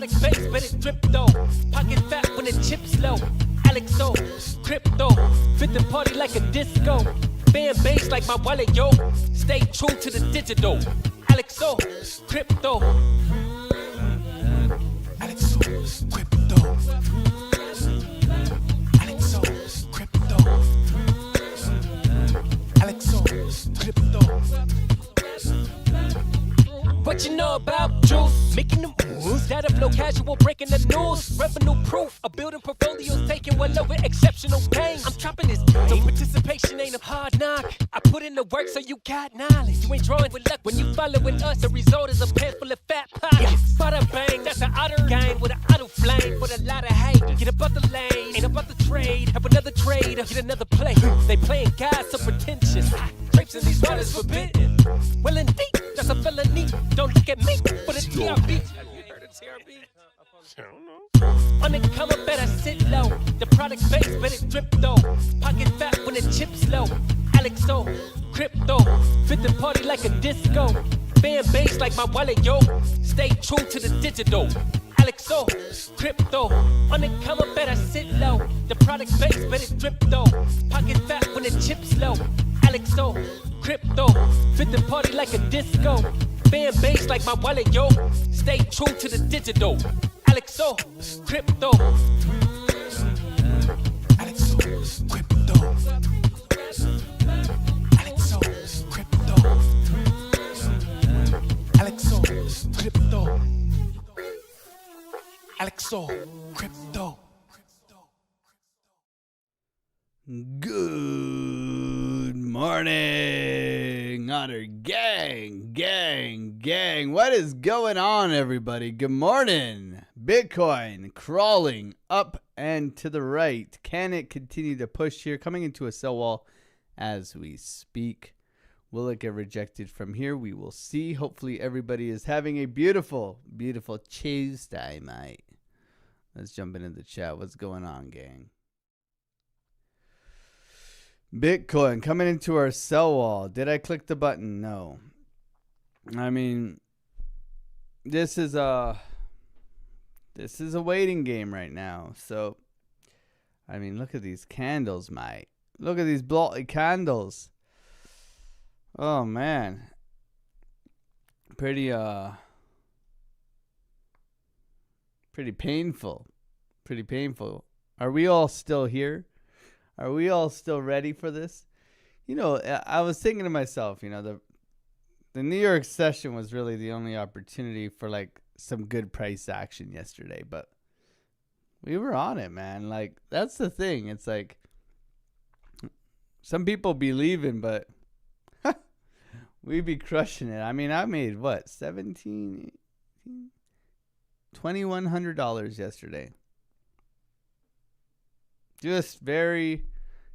product base, but it drip though. Pocket fat when the chips low. AlexOCrypto, fit the party like a disco. Fan base like my wallet, yo. Stay true to the digital. AlexOCrypto. AlexOCrypto. AlexOCrypto. AlexOCrypto. What you know about juice? Making the moves, data flow casual, breaking the news. Revenue proof, a building portfolios taking well over exceptional pain. I'm trapping this game, so participation ain't a hard knock. I put in the work so you got knowledge. You ain't drawing with luck when you following us. The result is a pan full of fat pockets. Bada bang, that's an otter game with an auto flame. With a lot of hate, get about the lane, ain't about the trade. Have another trade, get another play. They playing God so pretentious. Drapes in these waters forbidden. Well indeed, that's a felony. Don't look at me for the TRB. Have you heard of TRB? I don't know. On the cover, better sit low. The product base, better drip though. Pocket fat when the chips low. AlexOCrypto, fit the party like a disco. Fan base like my wallet, yo. Stay true to the digital. AlexOCrypto, on the cover, better sit low. The product base, better drip though. Pocket fat when the chips low. AlexOCrypto, fit the party like a disco. Fan base like my wallet, yo. Stay true to the digital. AlexOCrypto. AlexOCrypto. AlexOCrypto. AlexOCrypto. AlexOCrypto. Good morning, Otter gang. What is going on, everybody? Good morning. Bitcoin crawling up and to the right. Can it continue to push here? Coming into a sell wall as we speak. Will it get rejected from here? We will see. Hopefully everybody is having a beautiful, beautiful Tuesday, mate. Let's jump into the chat. What's going on, gang? Bitcoin coming into our sell wall. Did I click the button? No. I mean, this is a waiting game right now. So, I mean, look at these candles, mate. Look at these bloody candles. Oh man. Pretty painful. Pretty painful. Are we all still here? Are we all still ready for this? You know, I was thinking to myself, you know, the New York session was really the only opportunity for like some good price action yesterday, but we were on it, man. Like, that's the thing. It's like some people be leaving, but we be crushing it. I mean, I made what, $2,100 yesterday. Just very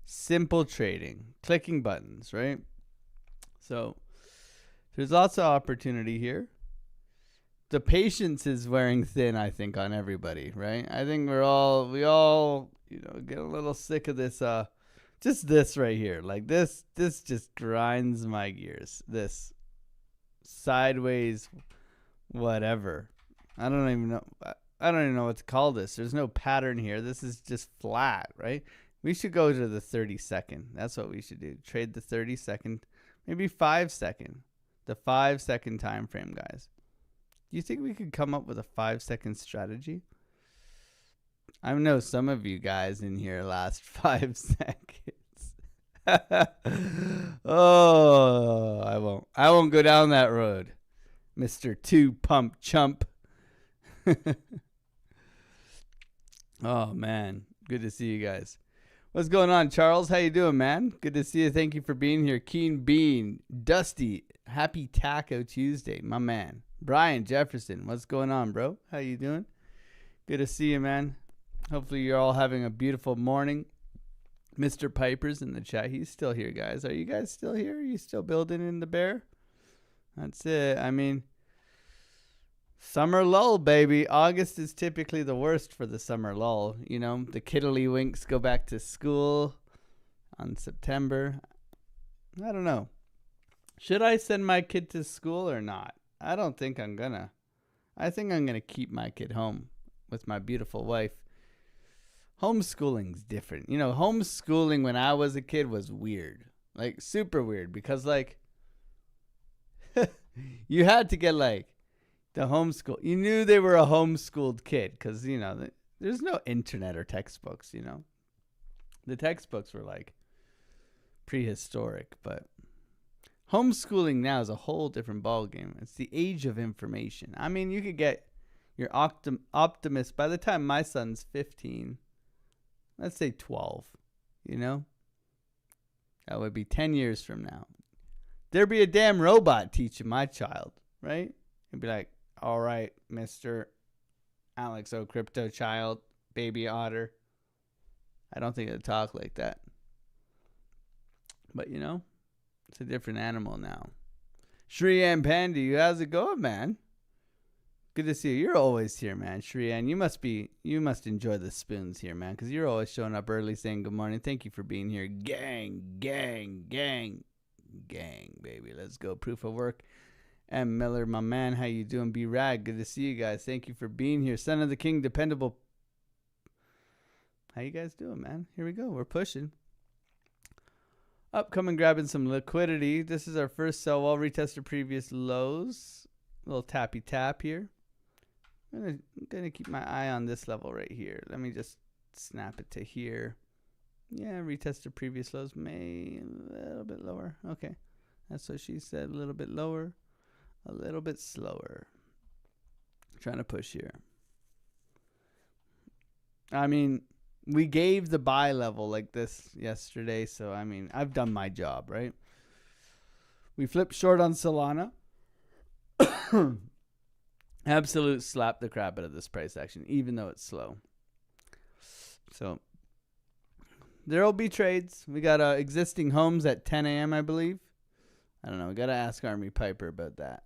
simple trading, clicking buttons, right? So there's lots of opportunity here. The patience is wearing thin, I think, on everybody, right? I think we all, you know, get a little sick of this, just this right here. Like this just grinds my gears. This sideways, whatever. I don't even know what to call this. There's no pattern here. This is just flat, right? We should go to the 30 second. That's what we should do. Trade the 30 second, maybe 5 second. The 5 second time frame, guys. Do you think we could come up with a 5 second strategy? I know some of you guys in here last 5 seconds. Oh, I won't go down that road, Mr. 2 Pump Chump. Oh man, good to see you guys. What's going on, Charles? How you doing, man? Good to see you. Thank you for being here. Keen Bean, Dusty, happy Taco Tuesday, my man. Brian Jefferson, what's going on, bro? How you doing? Good to see you, man. Hopefully you're all having a beautiful morning. Mr. Piper's in the chat. He's still here, guys. Are you guys still here? Are you still building in the bear? That's it. I mean, summer lull, baby. August is typically the worst for the summer lull. You know, the kiddlywinks go back to school on September. I don't know. Should I send my kid to school or not? I don't think I'm gonna. I think I'm going to keep my kid home with my beautiful wife. Homeschooling's different. You know, homeschooling when I was a kid was weird. Like, super weird. Because, like, you had to get, like, the homeschool. You knew they were a homeschooled kid. Because, you know, there's no internet or textbooks, you know. The textbooks were, like, prehistoric. But homeschooling now is a whole different ballgame. It's the age of information. I mean, you could get your optimist by the time my son's 15. Let's say 12, you know? That would be 10 years from now. There'd be a damn robot teaching my child, right? It'd be like, all right, Mr. AlexOCrypto child, baby otter. I don't think it'd talk like that. But, you know, it's a different animal now. Shriyan Pandy, how's it going, man? Good to see you. You're always here, man. Shriyan, you must enjoy the spoons here, man, because you're always showing up early saying good morning. Thank you for being here. Gang, gang, gang, gang, baby. Let's go. Proof of work. M. Miller, my man, how you doing? B-Rag, good to see you guys. Thank you for being here. Son of the King, dependable. How you guys doing, man? Here we go. We're pushing. Upcoming, grabbing some liquidity. This is our first sell wall. Retest the previous lows. A little tappy tap here. I'm gonna keep my eye on this level right here. Let me just snap it to here. Yeah, retest the previous lows. May a little bit lower. Okay, that's what she said. A little bit lower, a little bit slower. Trying to push here. I mean, we gave the buy level like this yesterday, so I mean, I've done my job, right? We flipped short on Solana. Absolute slap the crap out of this price action, even though it's slow. So there'll be trades. We got existing homes at 10 a.m., I believe. I don't know. We got to ask Army Piper about that.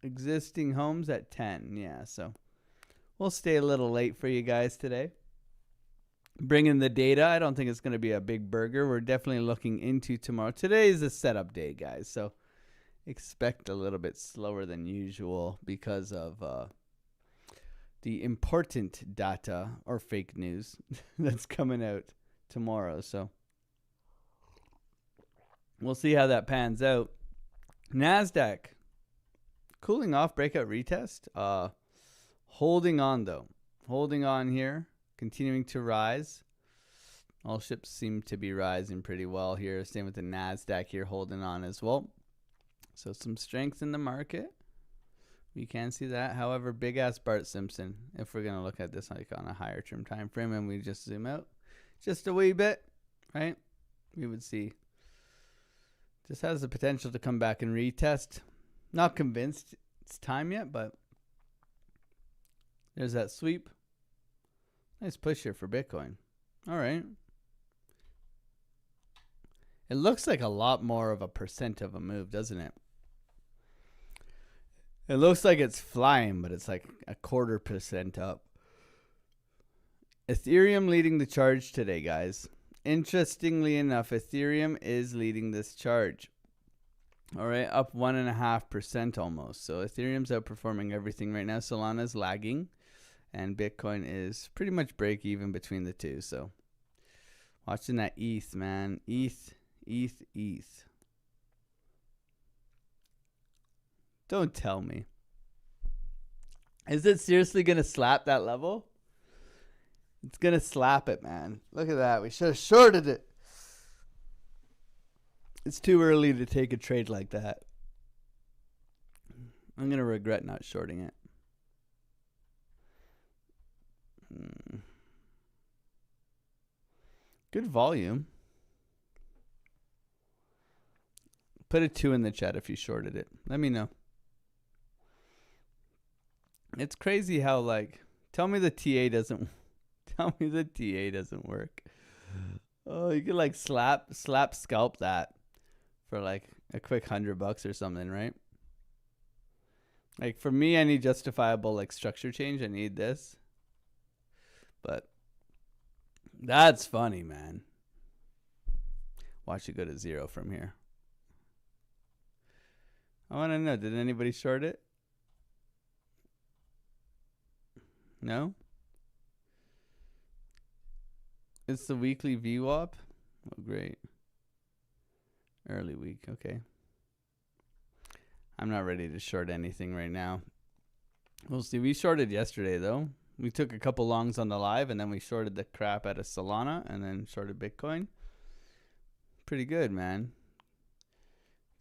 Existing homes at 10. Yeah, so we'll stay a little late for you guys today. Bringing the data. I don't think it's going to be a big burger. We're definitely looking into tomorrow. Today is a setup day, guys. So expect a little bit slower than usual because of the important data or fake news that's coming out tomorrow. So we'll see how that pans out. NASDAQ, cooling off, breakout retest. Holding on, though. Holding on here. Continuing to rise. All ships seem to be rising pretty well here. Same with the NASDAQ here, holding on as well. So some strength in the market. We can see that. However, big ass Bart Simpson, if we're going to look at this like on a higher term time frame and we just zoom out just a wee bit, right? We would see this has the potential to come back and retest. Not convinced it's time yet, but there's that sweep. Nice push here for Bitcoin. All right. It looks like a lot more of a % of a move, doesn't it? It looks like it's flying, but it's like a 0.25% up. Ethereum leading the charge today, guys. Interestingly enough, Ethereum is leading this charge. All right, up 1.5% almost. So Ethereum's outperforming everything right now. Solana's lagging, and Bitcoin is pretty much break even between the two. So watching that ETH, man. ETH. Don't tell me. Is it seriously going to slap that level? It's going to slap it, man. Look at that. We should have shorted it. It's too early to take a trade like that. I'm going to regret not shorting it. Good volume. Put a 2 in the chat if you shorted it. Let me know. It's crazy how, like, tell me the TA doesn't work. Oh, you could like slap scalp that for like a quick $100 or something, right? Like for me, I need justifiable like structure change. I need this. But that's funny, man. Watch it go to 0 from here. I want to know, did anybody short it? No? It's the weekly VWAP? Oh, great. Early week. Okay. I'm not ready to short anything right now. We'll see. We shorted yesterday, though. We took a couple longs on the live, and then we shorted the crap out of Solana, and then shorted Bitcoin. Pretty good, man.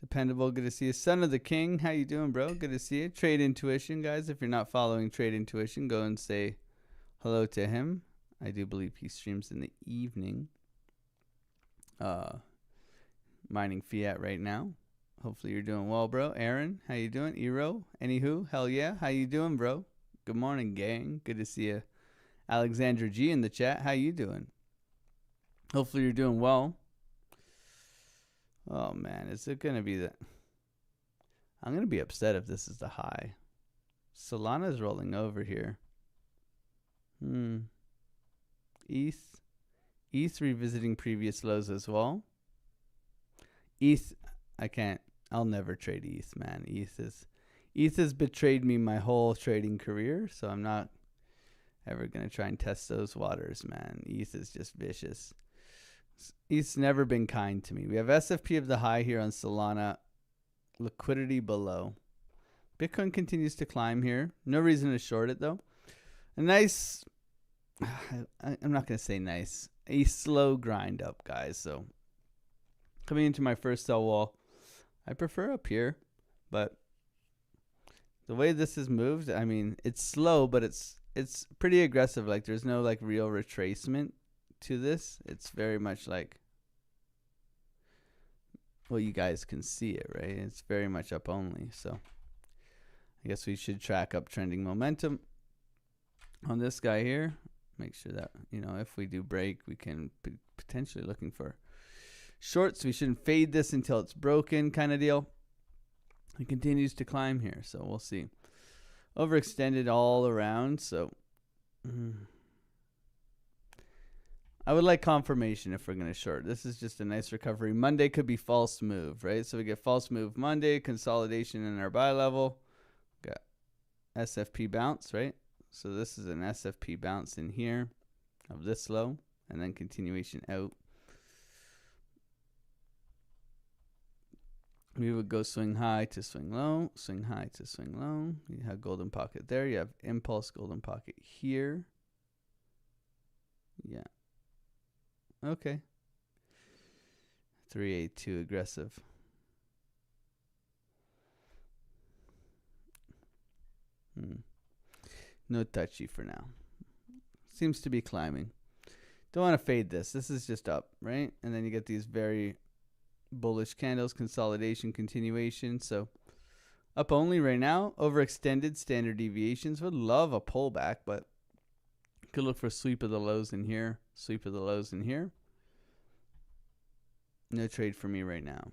Dependable. Good to see you. Son of the King. How you doing, bro? Good to see you. Trade Intuition, guys. If you're not following Trade Intuition, go and say hello to him. I do believe he streams in the evening. Mining fiat right now. Hopefully you're doing well, bro. Aaron, how you doing? Eero, anywho, hell yeah. How you doing, bro? Good morning, gang. Good to see you. Alexandra G in the chat. How you doing? Hopefully you're doing well. Oh, man. Is it going to be the... I'm going to be upset if this is the high. Solana's rolling over here. ETH revisiting previous lows as well. ETH, I can't. I'll never trade ETH, man. ETH has betrayed me my whole trading career, so I'm not ever going to try and test those waters, man. ETH is just vicious. ETH's never been kind to me. We have SFP of the high here on Solana. Liquidity below. Bitcoin continues to climb here. No reason to short it, though. A nice... I'm not going to say nice. A slow grind up, guys. So, coming into my first sell wall, I prefer up here. But the way this has moved, I mean, it's slow, but it's pretty aggressive. Like, there's no, like, real retracement to this. It's very much like, well, you guys can see it, right? It's very much up only. So, I guess we should track uptrending momentum on this guy here. Make sure that, you know, if we do break, we can potentially looking for shorts. We shouldn't fade this until it's broken kind of deal. It continues to climb here, so we'll see. Overextended all around, so I would like confirmation if we're going to short. This is just a nice recovery. Monday could be false move, right? So we get false move Monday, consolidation in our buy level. Got SFP bounce, right? So this is an SFP bounce in here of this low, and then continuation out. We would go swing high to swing low, swing high to swing low. You have golden pocket there. You have impulse golden pocket here. Yeah. Okay. 382 aggressive. No touchy for now. Seems to be climbing. Don't want to fade this. This is just up, right? And then you get these very bullish candles, consolidation, continuation. So up only right now. Overextended standard deviations. Would love a pullback, but could look for sweep of the lows in here. Sweep of the lows in here. No trade for me right now.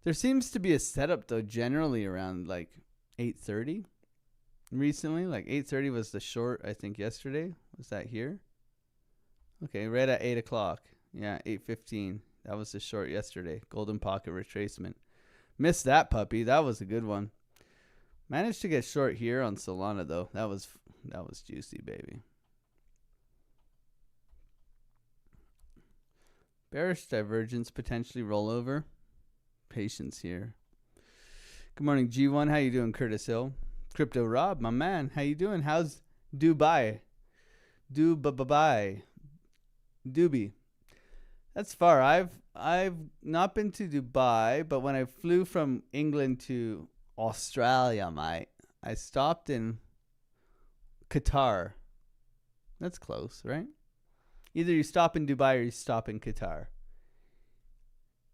There seems to be a setup, though, generally around like 8:30. Recently, like 8:30 was the short, I think, yesterday. Was that here? Okay, right at 8 o'clock. Yeah, 8:15. That was the short yesterday. Golden pocket retracement. Missed that puppy. That was a good one. Managed to get short here on Solana, though. That was juicy, baby. Bearish divergence, potentially rollover. Patience here. Good morning, G1. How you doing, Curtis Hill? Crypto Rob, my man. How you doing? How's Dubai? Dubai. Doobie. That's far. I've not been to Dubai, but when I flew from England to Australia, mate, I stopped in Qatar. That's close, right? Either you stop in Dubai or you stop in Qatar.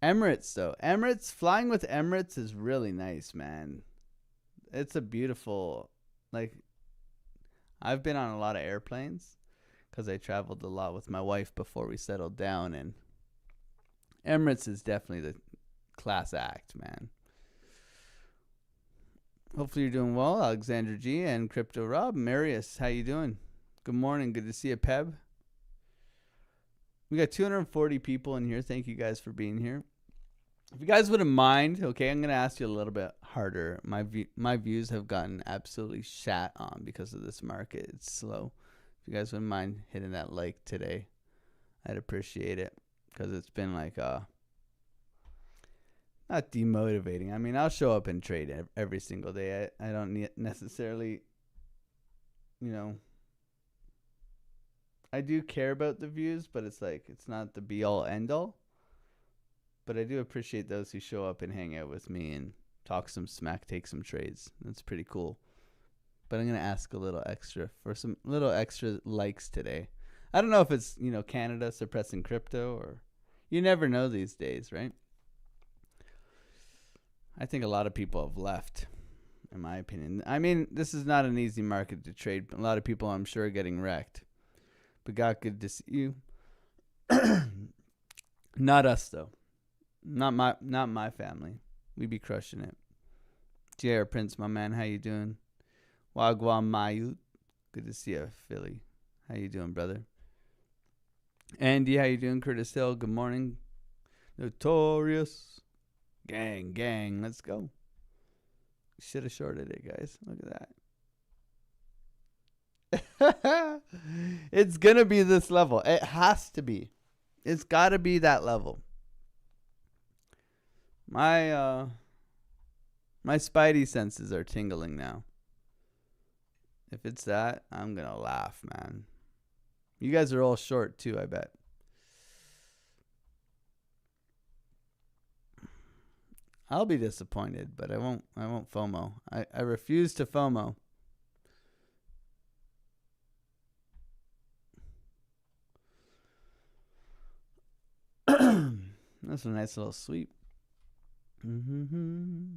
Emirates, though. Flying with Emirates is really nice, man. It's a beautiful, like, I've been on a lot of airplanes because I traveled a lot with my wife before we settled down, and Emirates is definitely the class act, man. Hopefully you're doing well, Alexander G and Crypto Rob. Marius, how you doing? Good morning. Good to see you, Peb. We got 240 people in here. Thank you guys for being here. If you guys wouldn't mind, okay, I'm gonna ask you a little bit harder. My views have gotten absolutely shat on because of this market. It's slow. If you guys wouldn't mind hitting that like today, I'd appreciate it, because it's been like not demotivating. I mean, I'll show up and trade every single day. I don't necessarily, I do care about the views, but it's like it's not the be all end all. But I do appreciate those who show up and hang out with me and talk some smack, take some trades. That's pretty cool. But I'm going to ask a little extra for some little extra likes today. I don't know if it's, Canada suppressing crypto, or you never know these days, right? I think a lot of people have left, in my opinion. I mean, this is not an easy market to trade. A lot of people, I'm sure, are getting wrecked. But God, good to see you. Not us, though. Not my family. We be crushing it. JR Prince, my man, how you doing? Wagwan Mayu. Good to see you, Philly. How you doing, brother? Andy, how you doing? Curtis Hill, good morning. Notorious. Gang, let's go. Should have shorted it, guys. Look at that. It's going to be this level. It has to be. It's got to be that level. My spidey senses are tingling now. If it's that, I'm going to laugh, man. You guys are all short too, I bet. I'll be disappointed, but I won't FOMO. I refuse to FOMO. That's a nice little sweep. You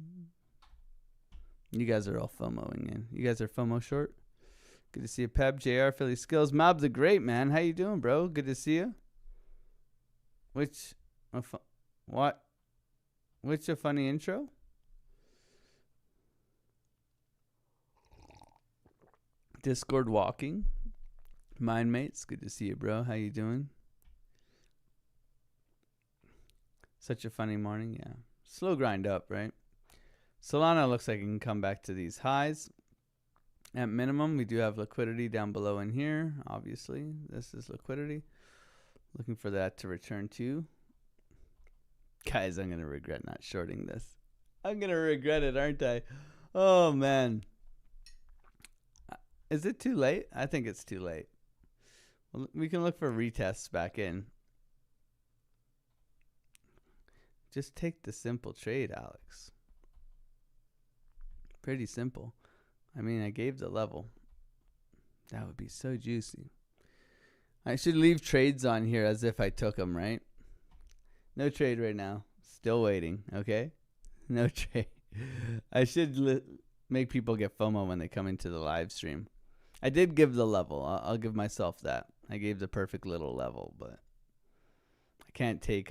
guys are all FOMOing in. You guys are FOMO short. Good to see you, Pep. JR, Philly Skills. Mob the Great, man. How you doing, bro? Good to see you. Which a funny intro? Discord walking. Mind mates. Good to see you, bro. How you doing? Such a funny morning, yeah. Slow grind up, right? Solana looks like it can come back to these highs. At minimum, we do have liquidity down below in here. Obviously, this is liquidity. Looking for that to return to. Guys, I'm going to regret not shorting this. I'm going to regret it, aren't I? Oh, man. Is it too late? I think it's too late. Well, we can look for retests back in. Just take the simple trade, Alex. Pretty simple. I mean, I gave the level. That would be so juicy. I should leave trades on here as if I took them, right? No trade right now. Still waiting, okay? No trade. I should make people get FOMO when they come into the live stream. I did give the level. I'll give myself that. I gave the perfect little level, but I can't take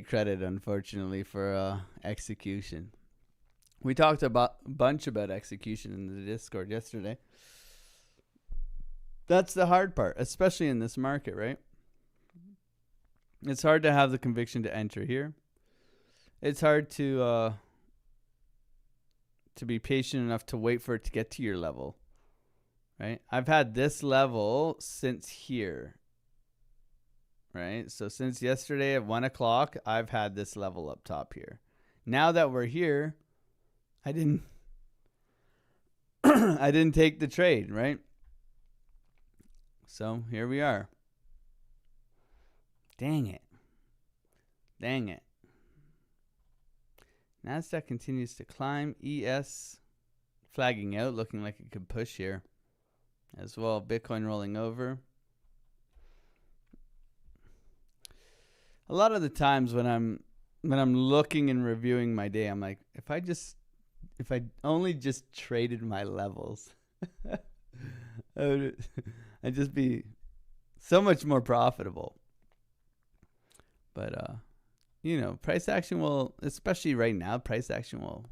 credit, unfortunately, for execution. We talked a bunch about execution in the Discord yesterday. That's the hard part, especially in this market, right? It's hard to have the conviction to enter here. It's hard to be patient enough to wait for it to get to your level, right? I've had this level since here, right? So since yesterday at 1 o'clock, I've had this level up top here. Now that we're here, I didn't take the trade, right? So here we are. Dang it. Nasdaq continues to climb. ES flagging out, looking like it could push here as well. Bitcoin rolling over. A lot of the times when I'm looking and reviewing my day, I'm like, if I only just traded my levels, I'd just be so much more profitable. But price action will, especially right now, price action will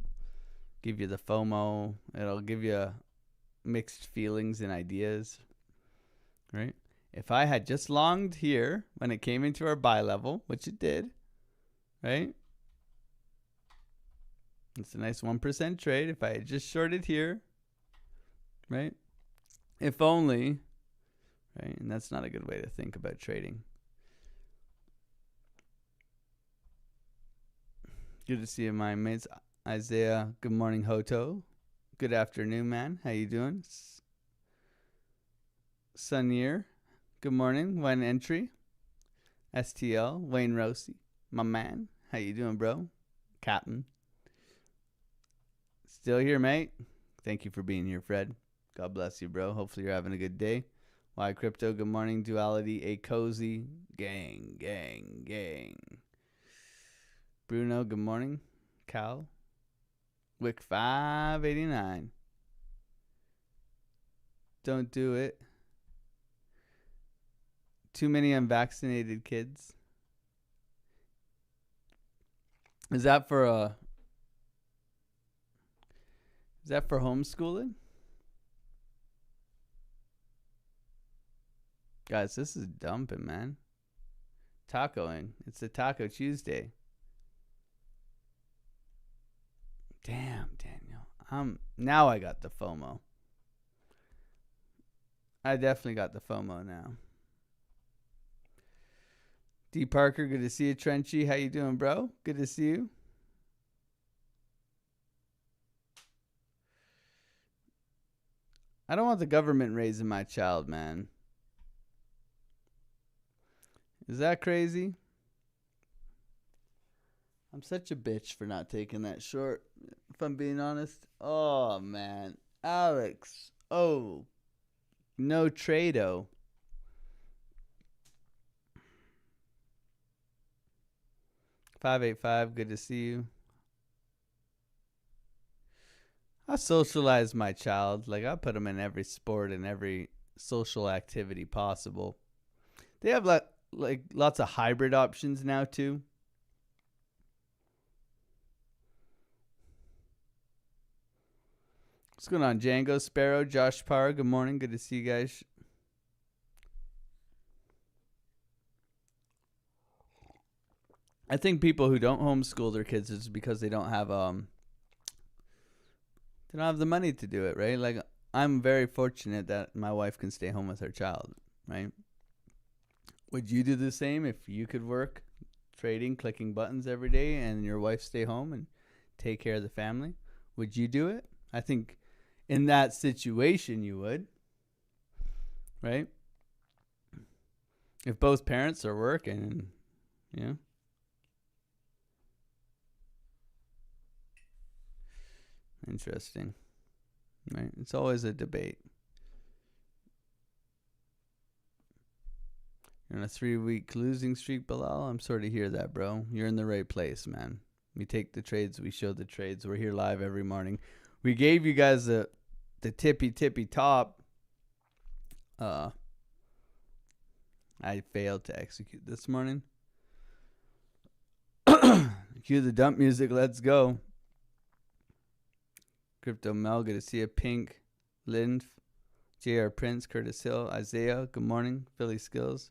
give you the FOMO. It'll give you mixed feelings and ideas, right? If I had just longed here when it came into our buy level, which it did, right? It's a nice 1% trade. If I had just shorted here, right? If only, right? And that's not a good way to think about trading. Good to see you, my mates. Isaiah, good morning, Hoto. Good afternoon, man. How you doing? Sunir, good morning. One entry. STL, Wayne Rossi, my man. How you doing, bro? Captain. Still here, mate. Thank you for being here, Fred. God bless you, bro. Hopefully you're having a good day. Crypto, good morning. Duality, a cozy. Gang, gang, gang. Bruno, good morning. Cal. Wick 589. Don't do it. Too many unvaccinated kids. Is that for homeschooling? Guys, this is dumping, man. Tacoing. It's a Taco Tuesday. Damn, Daniel. Now I got the FOMO. I definitely got the FOMO now. D Parker, good to see you. Trenchy, how you doing, bro? Good to see you. I don't want the government raising my child, man. Is that crazy? I'm such a bitch for not taking that short, if I'm being honest. Oh, man. Alex. Oh. No trado. $585, good to see you. I socialize my child. Like, I put them in every sport and every social activity possible. They have like lots of hybrid options now too. What's going on, Django, Sparrow, Josh Parr? Good morning. Good to see you guys. I think people who don't homeschool their kids is because they don't have the money to do it, right? Like, I'm very fortunate that my wife can stay home with her child, right? Would you do the same if you could work trading, clicking buttons every day, and your wife stay home and take care of the family? Would you do it? I think in that situation you would, right? If both parents are working, yeah. Interesting, right? It's always a debate. You're on a 3-week losing streak, Bilal. I'm sorry to hear that, bro. You're in the right place, man. We take the trades. We show the trades. We're here live every morning. We gave you guys the tippy top. I failed to execute this morning. Cue the dump music. Let's go. Crypto Mel, good to see you. Pink, Lind, JR Prince, Curtis Hill, Isaiah, good morning. Philly Skills.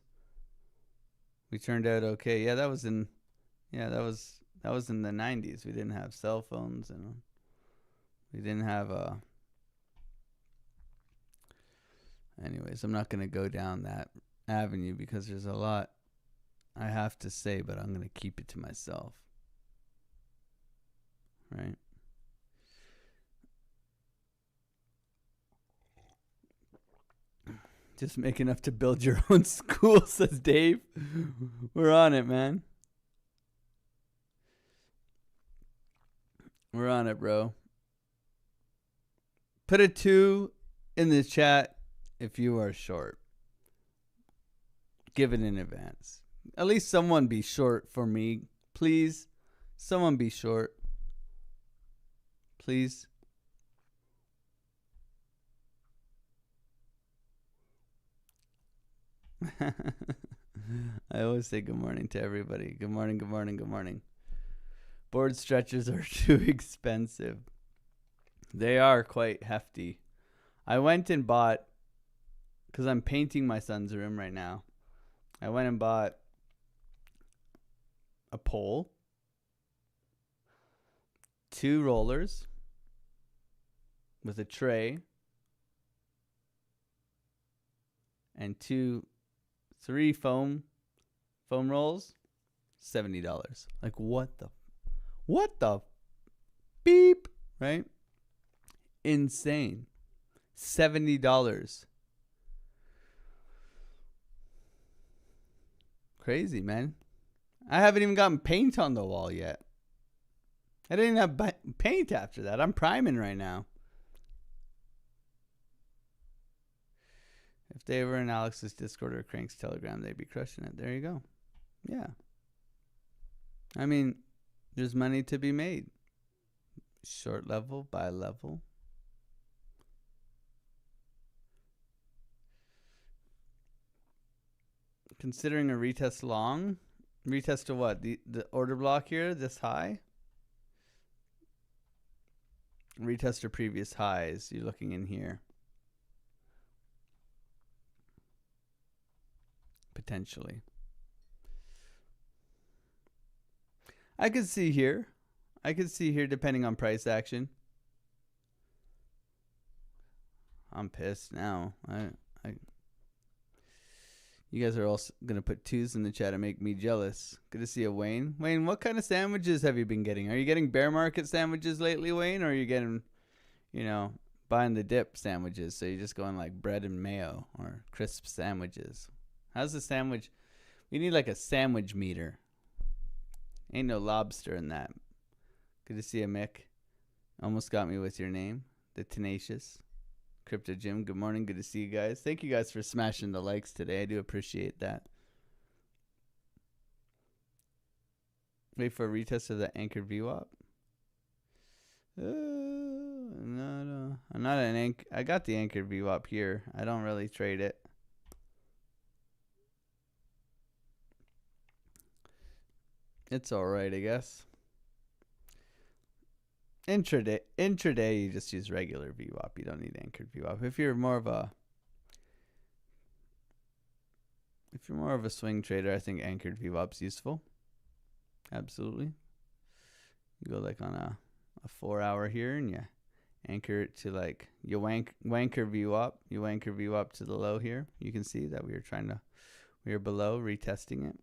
We turned out okay. Yeah, that was in the 90s. We didn't have cell phones and we didn't have anyways, I'm not going to go down that avenue because there's a lot I have to say, but I'm going to keep it to myself. Right? Just make enough to build your own school, says Dave. We're on it, man. We're on it, bro. Put a 2 in the chat if you are short. Give it in advance. At least someone be short for me. Please. Someone be short. Please. I always say good morning to everybody. Good morning, good morning, good morning. Board stretchers are too expensive. They are quite hefty. I went and bought because I'm painting my son's room right now. I went and bought a pole, 2 rollers with a tray, and 3 foam rolls, $70. Like, what the beep, right? Insane. $70. Crazy, man. I haven't even gotten paint on the wall yet. I didn't have paint after that. I'm priming right now. If they were in Alex's Discord or Crank's Telegram, they'd be crushing it. There you go. Yeah. I mean, there's money to be made. Short level by level. Considering a retest long. Retest to what? The order block here, this high? Retest to previous highs. You're looking in here. Potentially. I could see here. Depending on price action. I'm pissed now. You guys are all gonna put 2s in the chat and make me jealous. Good to see you, Wayne. Wayne, what kind of sandwiches have you been getting? Are you getting bear market sandwiches lately, Wayne, or are you getting, buying the dip sandwiches? So you're just going like bread and mayo or crisp sandwiches. How's the sandwich? We need like a sandwich meter. Ain't no lobster in that. Good to see you, Mick. Almost got me with your name. The Tenacious. Crypto Jim, good morning. Good to see you guys. Thank you guys for smashing the likes today. I do appreciate that. Wait for a retest of the anchored VWAP. No. I'm not an anchor. I got the anchored VWAP here. I don't really trade it. It's alright, I guess. Intraday, you just use regular VWAP. You don't need anchored VWAP. If you're more of a swing trader, I think anchored VWAP's useful. Absolutely. You go like on a 4-hour here, and you anchor it to like you wanker VWAP. You wanker VWAP to the low here. You can see that we were below, retesting it.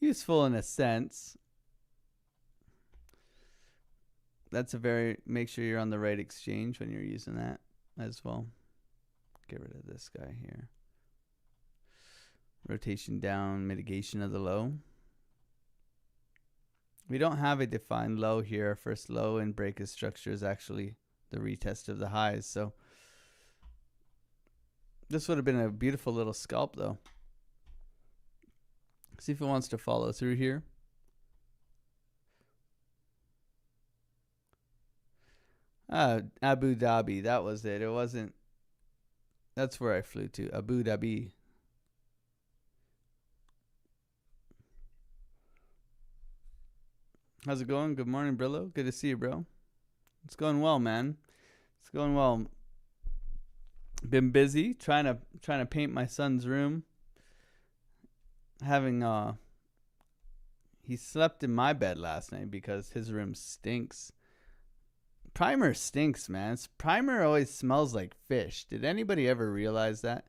Useful in a sense. Make sure you're on the right exchange when you're using that as well. Get rid of this guy here. Rotation down, mitigation of the low. We don't have a defined low here. Our first low in break structure is actually the retest of the highs. So this would have been a beautiful little scalp though. See if it wants to follow through here. Abu Dhabi, that was it. It wasn't. That's where I flew to, Abu Dhabi. How's it going? Good morning, Brillo. Good to see you, bro. It's going well, man. It's going well. Been busy trying to paint my son's room. He slept in my bed last night because his room stinks. Primer stinks, man. Primer always smells like fish. Did anybody ever realize that?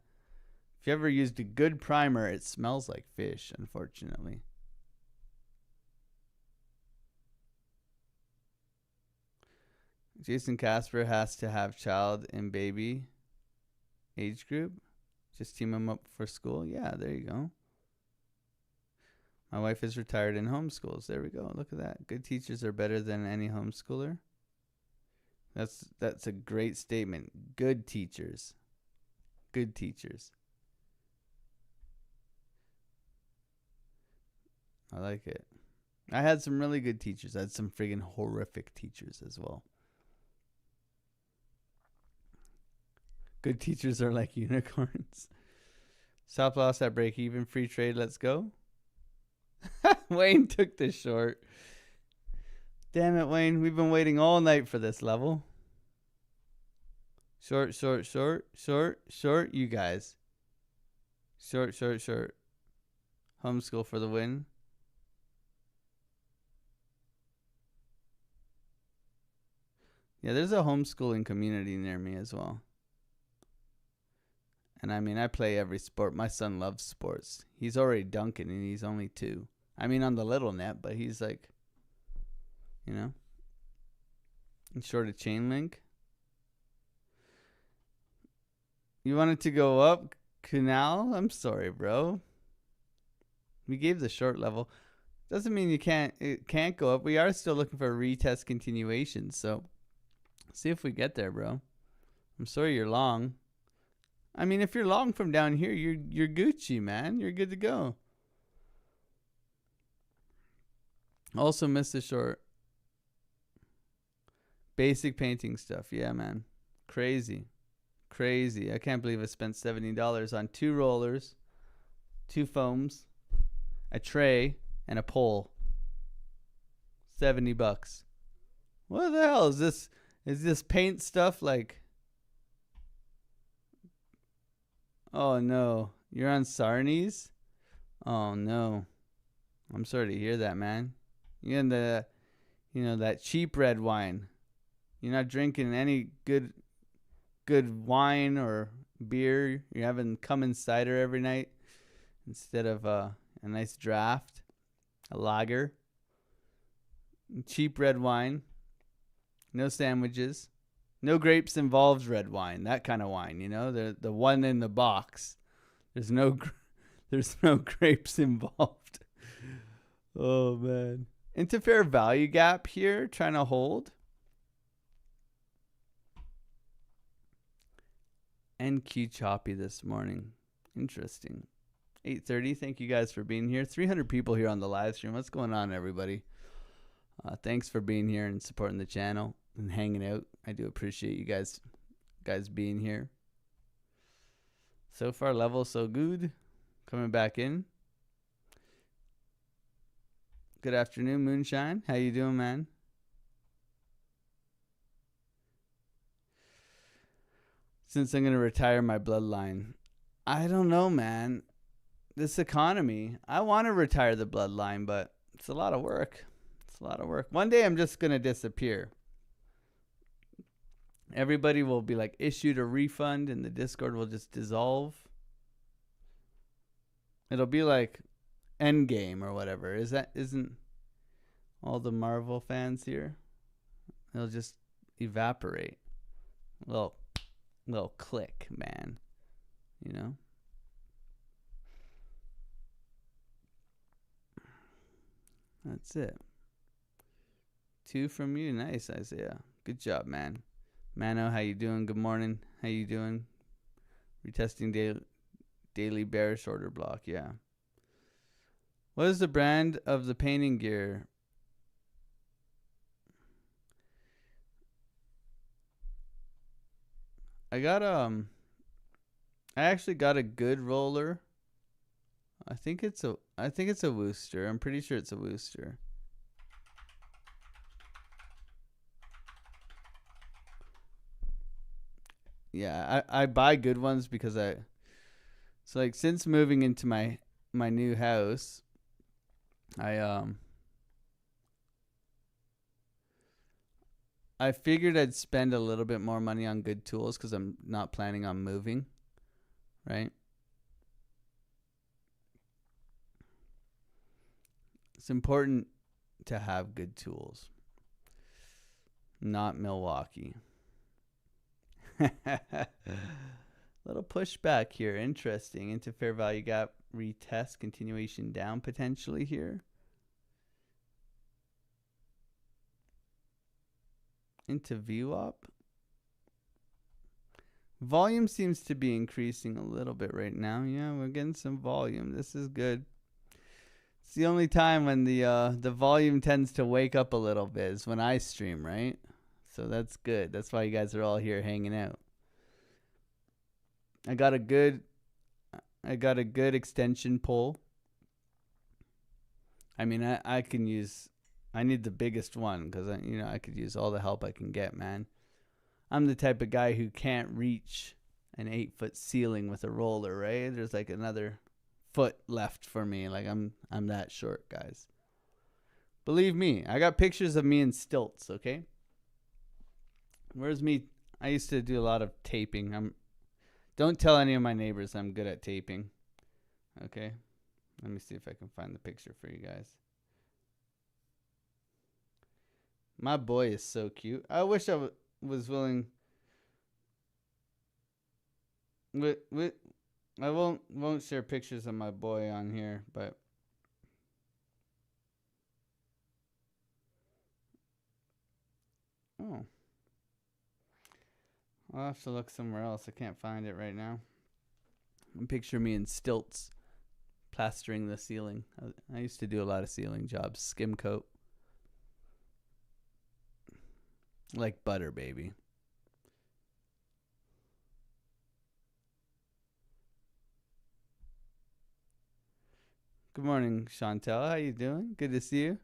If you ever used a good primer, it smells like fish, unfortunately. Jason Casper has to have child and baby age group. Just team them up for school. Yeah, there you go. My wife is retired and homeschools. There we go. Look at that. Good teachers are better than any homeschooler. That's a great statement. Good teachers. Good teachers. I like it. I had some really good teachers. I had some friggin' horrific teachers as well. Good teachers are like unicorns. Stop loss at break even. Free trade. Let's go. Wayne took the short. Damn it, Wayne. We've been waiting all night for this level. Short, short, short, short, short, you guys. Short, short, short. Homeschool for the win. Yeah, there's a homeschooling community near me as well. And I mean, I play every sport. My son loves sports. He's already dunking and he's only 2. I mean, on the little net, but he's like, you know, short of chain link. You want it to go up, Kunal? I'm sorry, bro. We gave the short level. Doesn't mean it can't go up. We are still looking for a retest continuation. So see if we get there, bro. I'm sorry you're long. I mean, if you're long from down here, you're Gucci, man. You're good to go. Also missed the short. Basic painting stuff. Yeah, man. Crazy. Crazy. I can't believe I spent $70 on 2 rollers, 2 foams, a tray, and a pole. $70. What the hell is this? Is this paint stuff like... Oh no. You're on Sarnies? Oh no. I'm sorry to hear that, man. You're in the, that cheap red wine. You're not drinking any good wine or beer. You're having Cummins cider every night instead of a nice draft, a lager. Cheap red wine. No sandwiches. No grapes involved red wine. That kind of wine, the one in the box. There's no grapes involved. Oh man. Into fair value gap here, trying to hold. NQ choppy this morning. Interesting. 8:30. Thank you guys for being here. 300 people here on the live stream. What's going on, everybody? Thanks for being here and supporting the channel and hanging out. I do appreciate you guys being here. So far, level so good. Coming back in. Good afternoon, Moonshine. How you doing, man? Since I'm going to retire my bloodline. I don't know, man. This economy. I want to retire the bloodline, but it's a lot of work. It's a lot of work. One day I'm just going to disappear. Everybody will be like issued a refund and the Discord will just dissolve. It'll be like Endgame or whatever. Isn't all the Marvel fans here? It'll just evaporate. Little click, man. That's it. 2 from you. Nice, Isaiah. Good job, man. Mano, how you doing? Good morning. How you doing? Retesting daily bearish order block. Yeah. What is the brand of the painting gear? I actually got a good roller. I think it's a Wooster. I'm pretty sure it's a Wooster. Yeah, I buy good ones because so like since moving into my new house, I figured I'd spend a little bit more money on good tools because I'm not planning on moving, right? It's important to have good tools. Not Milwaukee. Little pushback here. Interesting. Into fair value gap retest. Continuation down potentially here. Into VWAP. Volume seems to be increasing a little bit right now. Yeah, we're getting some volume. This is good. It's the only time when the volume tends to wake up a little bit is when I stream, right? So that's good. That's why you guys are all here hanging out. I got a good extension pull. I mean, I need the biggest one because I could use all the help I can get, man. I'm the type of guy who can't reach an 8-foot ceiling with a roller, right? There's like another foot left for me. Like I'm that short, guys. Believe me, I got pictures of me in stilts, okay? Where's me? I used to do a lot of taping. Don't tell any of my neighbors I'm good at taping. Okay? Let me see if I can find the picture for you guys. My boy is so cute. I wish I was willing. I won't share pictures of my boy on here, but oh, I'll have to look somewhere else. I can't find it right now. Picture me in stilts, plastering the ceiling. I used to do a lot of ceiling jobs. Skim coat, like butter, baby. Good morning, Chantel. How you doing? Good to see you.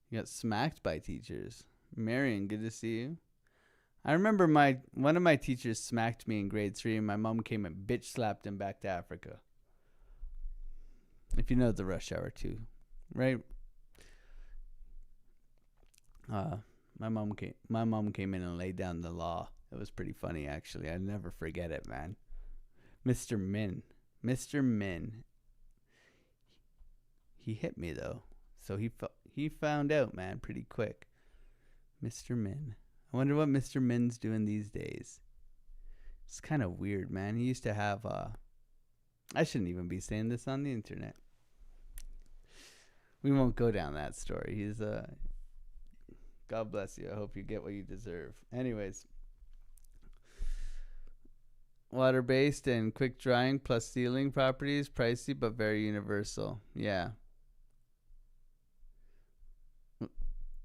You got smacked by teachers. Marion, good to see you. I remember one of my teachers smacked me in grade 3, and my mom came and bitch slapped him back to Africa. If you know the Rush Hour 2, right? My mom came in and laid down the law. It was pretty funny, actually. I'd never forget it, man. Mr. Min. He hit me though, so he found out, man, pretty quick. Mr. Min. I wonder what Mr. Min's doing these days. It's kind of weird, man. He used to have I shouldn't even be saying this on the internet. We won't go down that story. He's God bless you. I hope you get what you deserve. Anyways, water-based and quick drying plus sealing properties, pricey but very universal. Yeah.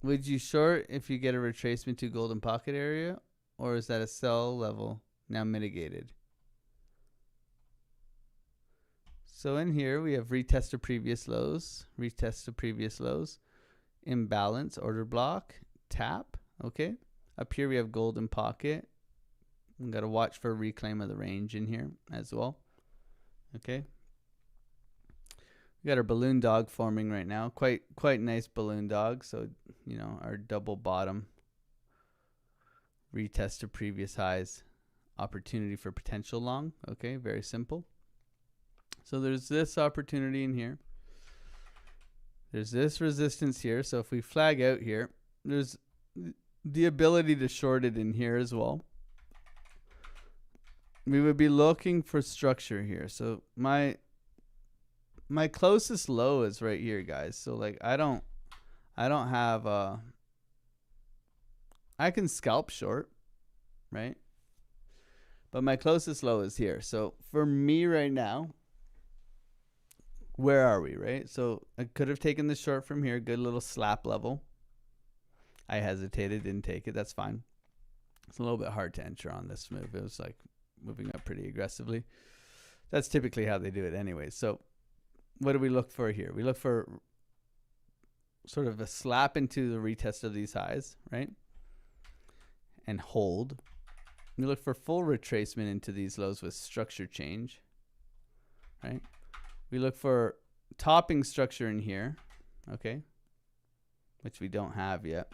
Would you short if you get a retracement to golden pocket area, or is that a sell level now mitigated? So in here we have retest to previous lows, imbalance, order block, tap, okay? Up here we have golden pocket. We got to watch for reclaim of the range in here as well, okay? We got our balloon dog forming right now. Quite nice balloon dog. So, you know, our double bottom, retest to previous highs, opportunity for potential long, okay? Very simple. So there's this opportunity in here. There's this resistance here. So if we flag out here, there's the ability to short it in here as well. We would be looking for structure here. So my closest low is right here, guys. So like I don't have I can scalp short, right? But my closest low is here. So for me right now, where are we, right? So I could have taken the short from here, good little slap level. I hesitated, didn't take it. That's fine. It's a little bit hard to enter on this move. It was like moving up pretty aggressively. That's typically how they do it anyway. So what do we look for here? We look for sort of a slap into the retest of these highs, right? And hold. We look for full retracement into these lows with structure change, right? We look for topping structure in here, okay? Which we don't have yet.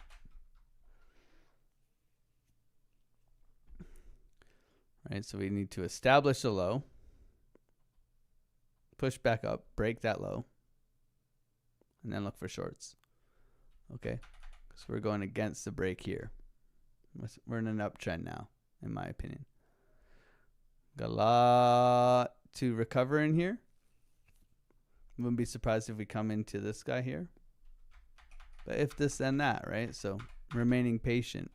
Right, so we need to establish a low, push back up, break that low, and then look for shorts. Okay, so we're going against the break here. We're in an uptrend now, in my opinion. Got a lot to recover in here. Wouldn't be surprised if we come into this guy here. But if this, then that, right? So remaining patient.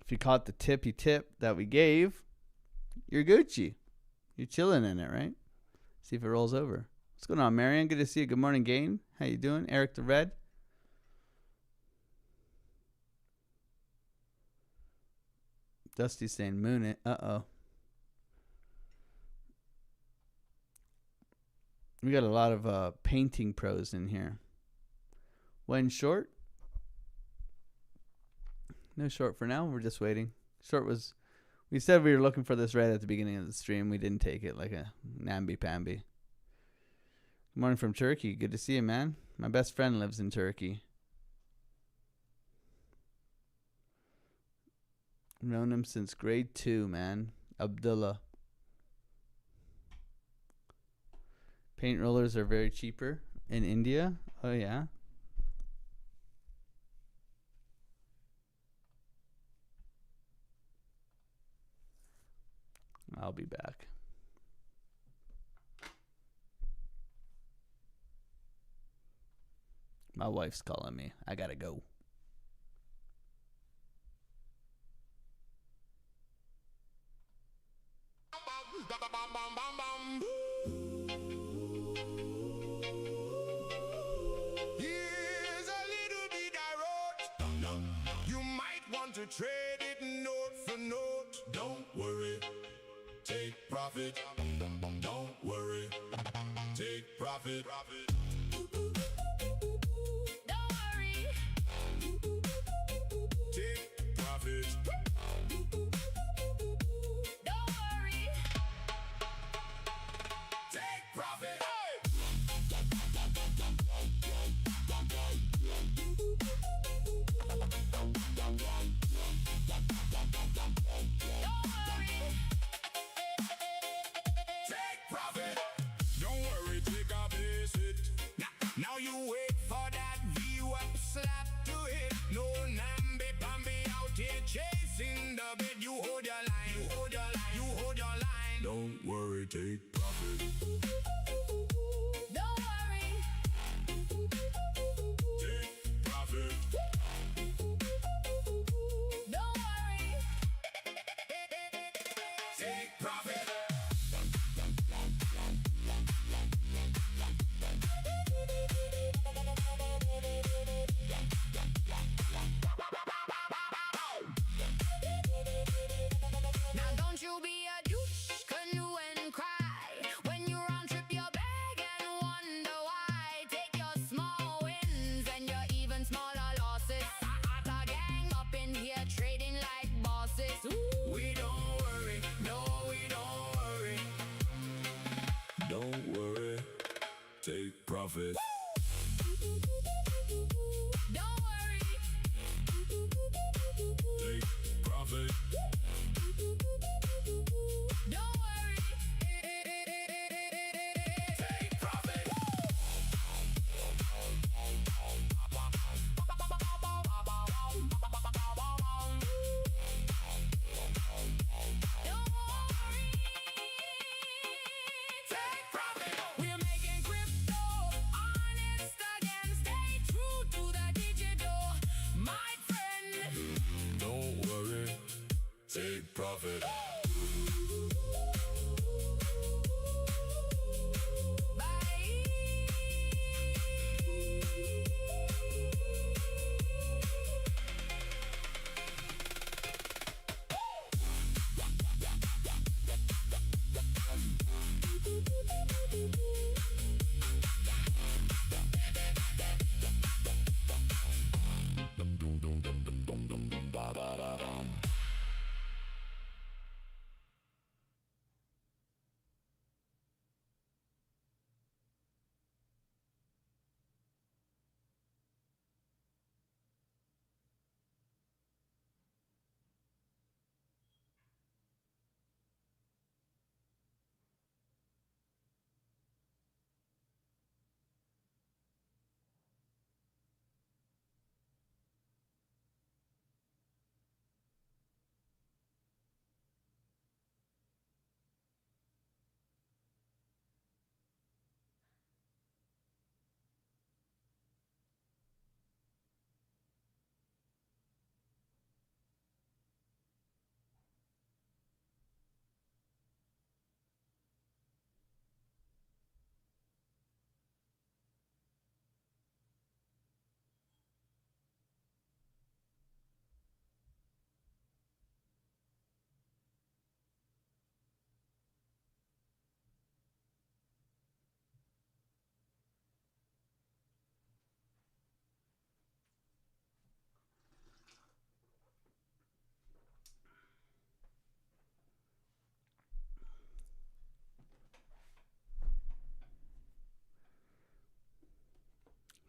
If you caught the tippy tip that we gave, you're Gucci. You're chilling in it, right? See if it rolls over. What's going on, Marianne? Good to see you. Good morning, Gain. How you doing? Eric the Red. Dusty saying moon it. Uh-oh. We got a lot of painting pros in here. When short? No short for now. We're just waiting. Short was... We said we were looking for this right at the beginning of the stream. We didn't take it like a namby-pamby. Good morning from Turkey. Good to see you, man. My best friend lives in Turkey. Known him since grade 2, man. Abdullah. Paint rollers are very cheaper in India. Oh, yeah. I'll be back. My wife's calling me. I gotta go. Here's a little bit I wrote. You might want to trade it note for note. Don't worry, take profit. Don't worry, take profit. Don't worry. Take profit. Don't worry. Take profit. Don't worry. Take profit. Don't worry, take a visit. Now you wait for that VWAP slap to hit. No namby-pamby out here chasing the bid. You hold your line. You hold your line. You hold your line. Don't worry, take profit. Don't worry. Take profit. Don't worry. Take profit. Now don't you be a douche, canoe and cry. When you round trip your bag and wonder why. Take your small wins and your even smaller losses. The gang up in here trading like bosses. We don't worry. No, we don't worry. Don't worry. Take profit. Don't worry. Take profit. Don't worry. Take profit. Don't worry. Take profit. We're making crypto honest again. Stay true to the digital, my friend. Don't worry. Take profit.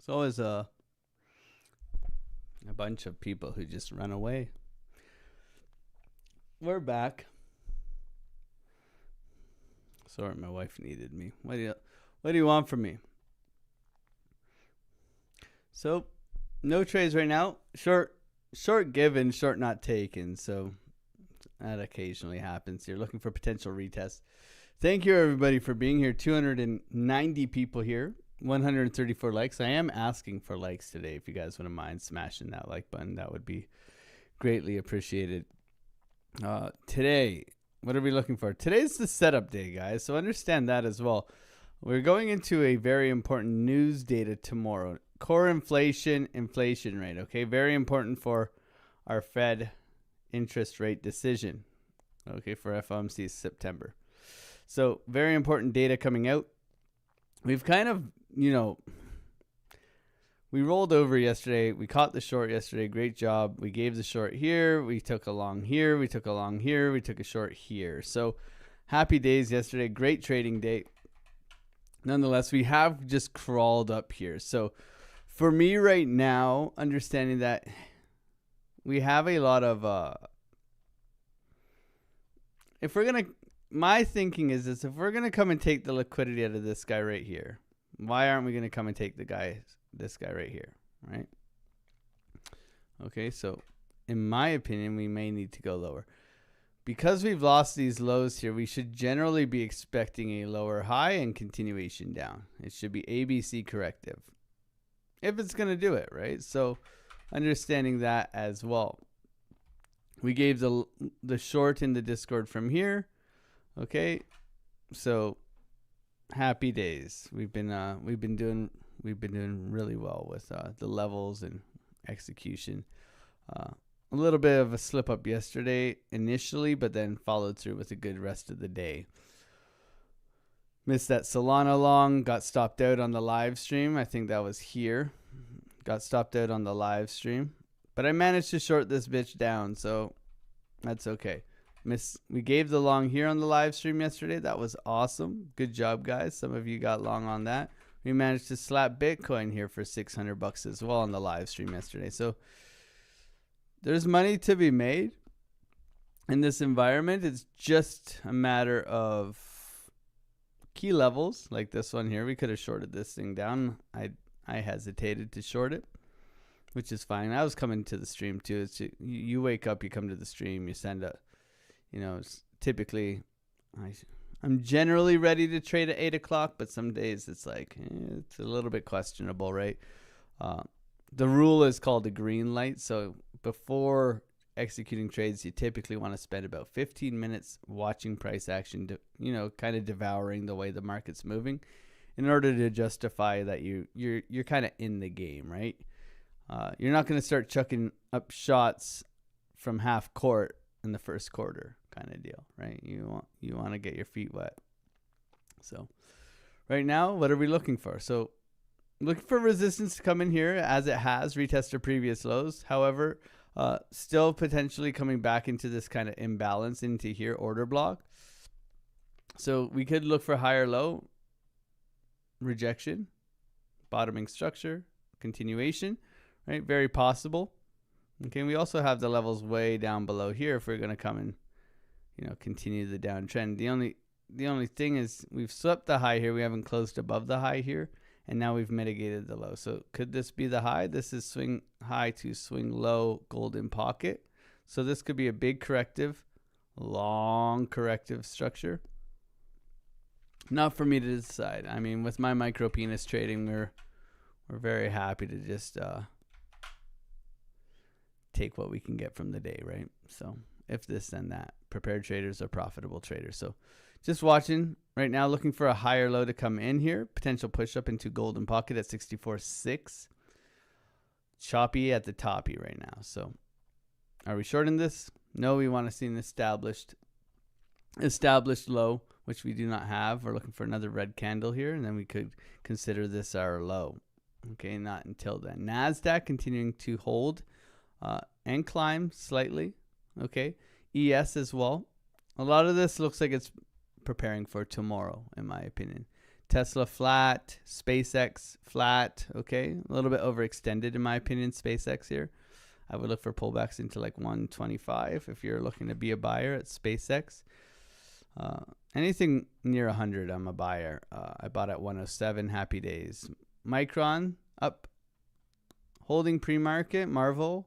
It's always a bunch of people who just run away. We're back. Sorry, my wife needed me. What do you want from me? So, no trades right now. Short given, short not taken. So that occasionally happens. You're looking for potential retest. Thank you everybody for being here. 290 people here. 134 likes. I am asking for likes today. If you guys wouldn't mind smashing that like button, that would be greatly appreciated. Today, what are we looking for? Today's the setup day, guys. So understand that as well. We're going into a very important news data tomorrow. Core inflation rate. Okay, very important for our Fed interest rate decision. Okay, for FOMC September. So very important data coming out. We've kind of, we rolled over yesterday. We caught the short yesterday. Great job. We gave the short here. We took a long here. We took a long here. We took a short here. So happy days yesterday. Great trading day. Nonetheless, we have just crawled up here. So for me right now, understanding that we have a lot of, my thinking is this: if we're going to come and take the liquidity out of this guy right here, why aren't we going to come and take this guy right here, right? Okay, so in my opinion, we may need to go lower. Because we've lost these lows here, we should generally be expecting a lower high and continuation down. It should be ABC corrective, if it's going to do it, right? So understanding that as well. We gave the short in the Discord from here. Okay, so happy days. We've been doing really well with the levels and execution. A little bit of a slip up yesterday initially, but then followed through with a good rest of the day. Missed that Solana long, got stopped out on the live stream. I think that was here. Got stopped out on the live stream, but I managed to short this bitch down, so that's okay. We gave the long here on the live stream yesterday. That was awesome. Good job, guys. Some of you got long on that. We managed to slap Bitcoin here for $600 as well on the live stream yesterday. So there's money to be made in this environment. It's just a matter of key levels like this one here. We could have shorted this thing down. I hesitated to short it, which is fine. I was coming to the stream too. You wake up, you come to the stream, you send a, typically I'm generally ready to trade at 8 o'clock, but some days it's like, it's a little bit questionable, right? The rule is called a green light. So before executing trades, you typically want to spend about 15 minutes watching price action, kind of devouring the way the market's moving in order to justify that you're kind of in the game, right? You're not going to start chucking up shots from half court in the first quarter kind of deal, right? You want to get your feet wet. So right now, what are we looking for? So looking for resistance to come in here as it has retested previous lows. However, still potentially coming back into this kind of imbalance into here, order block. So we could look for higher low, rejection, bottoming structure, continuation, right? Very possible. Okay, we also have the levels way down below here if we're going to come and, continue the downtrend. The only thing is we've swept the high here. We haven't closed above the high here, and now we've mitigated the low. So could this be the high? This is swing high to swing low golden pocket. So this could be a big corrective, long corrective structure. Not for me to decide. I mean, with my micro penis trading, we're very happy to just take what we can get from the day, right? So if this, then that. Prepared traders are profitable traders. So just watching right now, looking for a higher low to come in here. Potential push up into golden pocket at 64.6. Choppy at the toppy right now. So are we shorting this? No, we want to see an established low, which we do not have. We're looking for another red candle here, and then we could consider this our low. Okay, not until then. NASDAQ continuing to hold and climb slightly. Okay, ES as well. A lot of this looks like it's preparing for tomorrow, in my opinion. Tesla flat, SpaceX flat. Okay, a little bit overextended in my opinion. SpaceX here. I would look for pullbacks into like 125 if you're looking to be a buyer at SpaceX. Anything near 100, I'm a buyer. I bought at 107. Happy days. Micron up, holding pre-market. Marvel,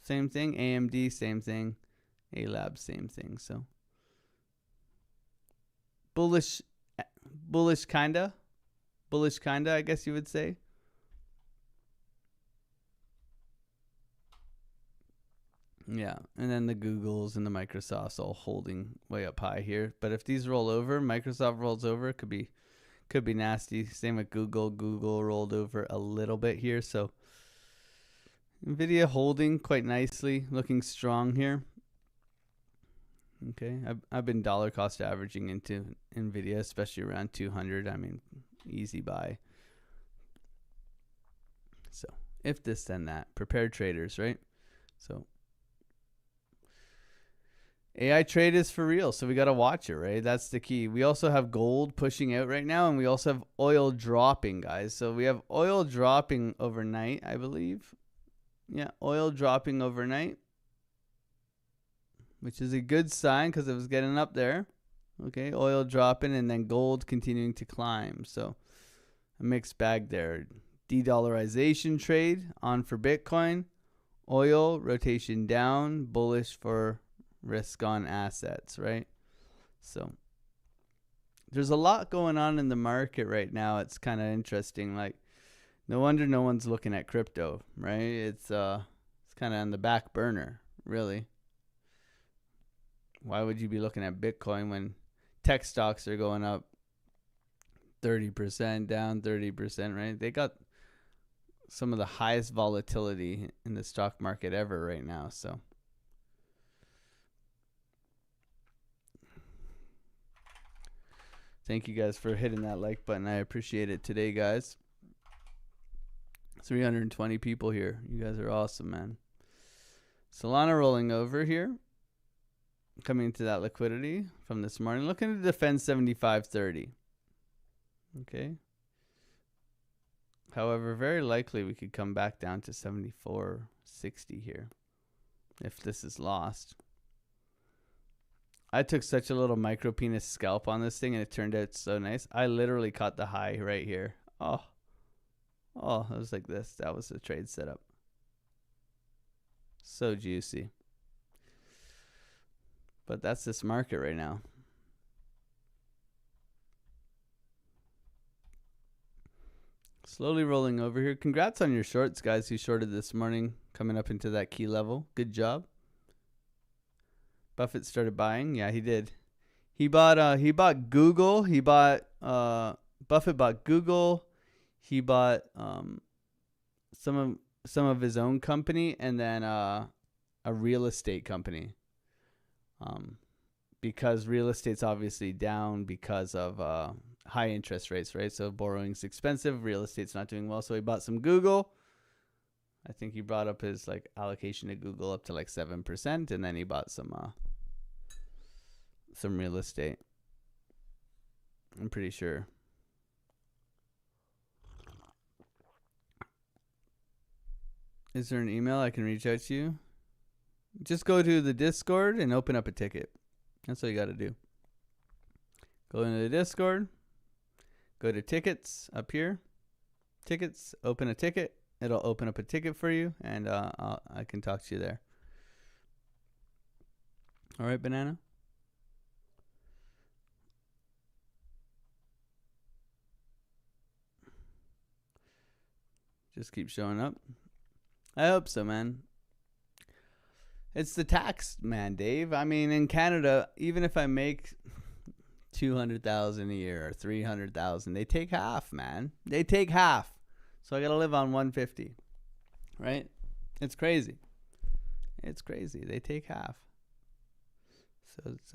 same thing. AMD, same thing. A-Lab, same thing. So bullish kinda, I guess you would say. Yeah, and then the Googles and the Microsofts all holding way up high here. But if these roll over, Microsoft rolls over, it could be nasty. Same with Google. Google rolled over a little bit here, so Nvidia holding quite nicely, looking strong here. Okay, I've been dollar cost averaging into Nvidia, especially around 200. I mean, easy buy. So if this then that, prepared traders, right? So AI trade is for real, so we got to watch it, right? That's the key. We also have gold pushing out right now, and we also have oil dropping, guys. So we have oil dropping overnight, I believe. Yeah, oil dropping overnight, which is a good sign because it was getting up there. Okay, oil dropping and then gold continuing to climb. So a mixed bag there. De-dollarization trade on for Bitcoin. Oil rotation down, bullish for risk on assets, right? So there's a lot going on in the market right now. It's kind of interesting. Like, no wonder no one's looking at crypto, right? It's kind of on the back burner, really. Why would you be looking at Bitcoin when tech stocks are going up 30%, down 30%, right? They got some of the highest volatility in the stock market ever right now, so thank you guys for hitting that like button. I appreciate it today, guys. 320 people here. You guys are awesome, man. Solana rolling over here. Coming into that liquidity from this morning. Looking to defend 75.30. Okay. However, very likely we could come back down to 74.60 here if this is lost. I took such a little micro penis scalp on this thing and it turned out so nice. I literally caught the high right here. Oh, it was like this. That was the trade setup. So juicy. But that's this market right now. Slowly rolling over here. Congrats on your shorts, guys, who shorted this morning, coming up into that key level. Good job. Buffett started buying. Yeah, he did. He bought Google. Buffett bought Google. He bought some of his own company, and then a real estate company. Because real estate's obviously down because of high interest rates, right? So borrowing's expensive, real estate's not doing well. So he bought some Google. I think he brought up his like allocation to Google up to like 7%, and then he bought some real estate. I'm pretty sure. Is there an email I can reach out to you? Just go to the Discord and open up a ticket. That's all you got to do. Go into the Discord. Go to tickets up here. Tickets. Open a ticket. It'll open up a ticket for you, and I can talk to you there. All right, Banana? Just keep showing up. I hope so, man. It's the tax, man, Dave. I mean, in Canada, even if I make 200,000 a year or 300,000, they take half, man. They take half. So I got to live on 150. Right? It's crazy. It's crazy. They take half. So it's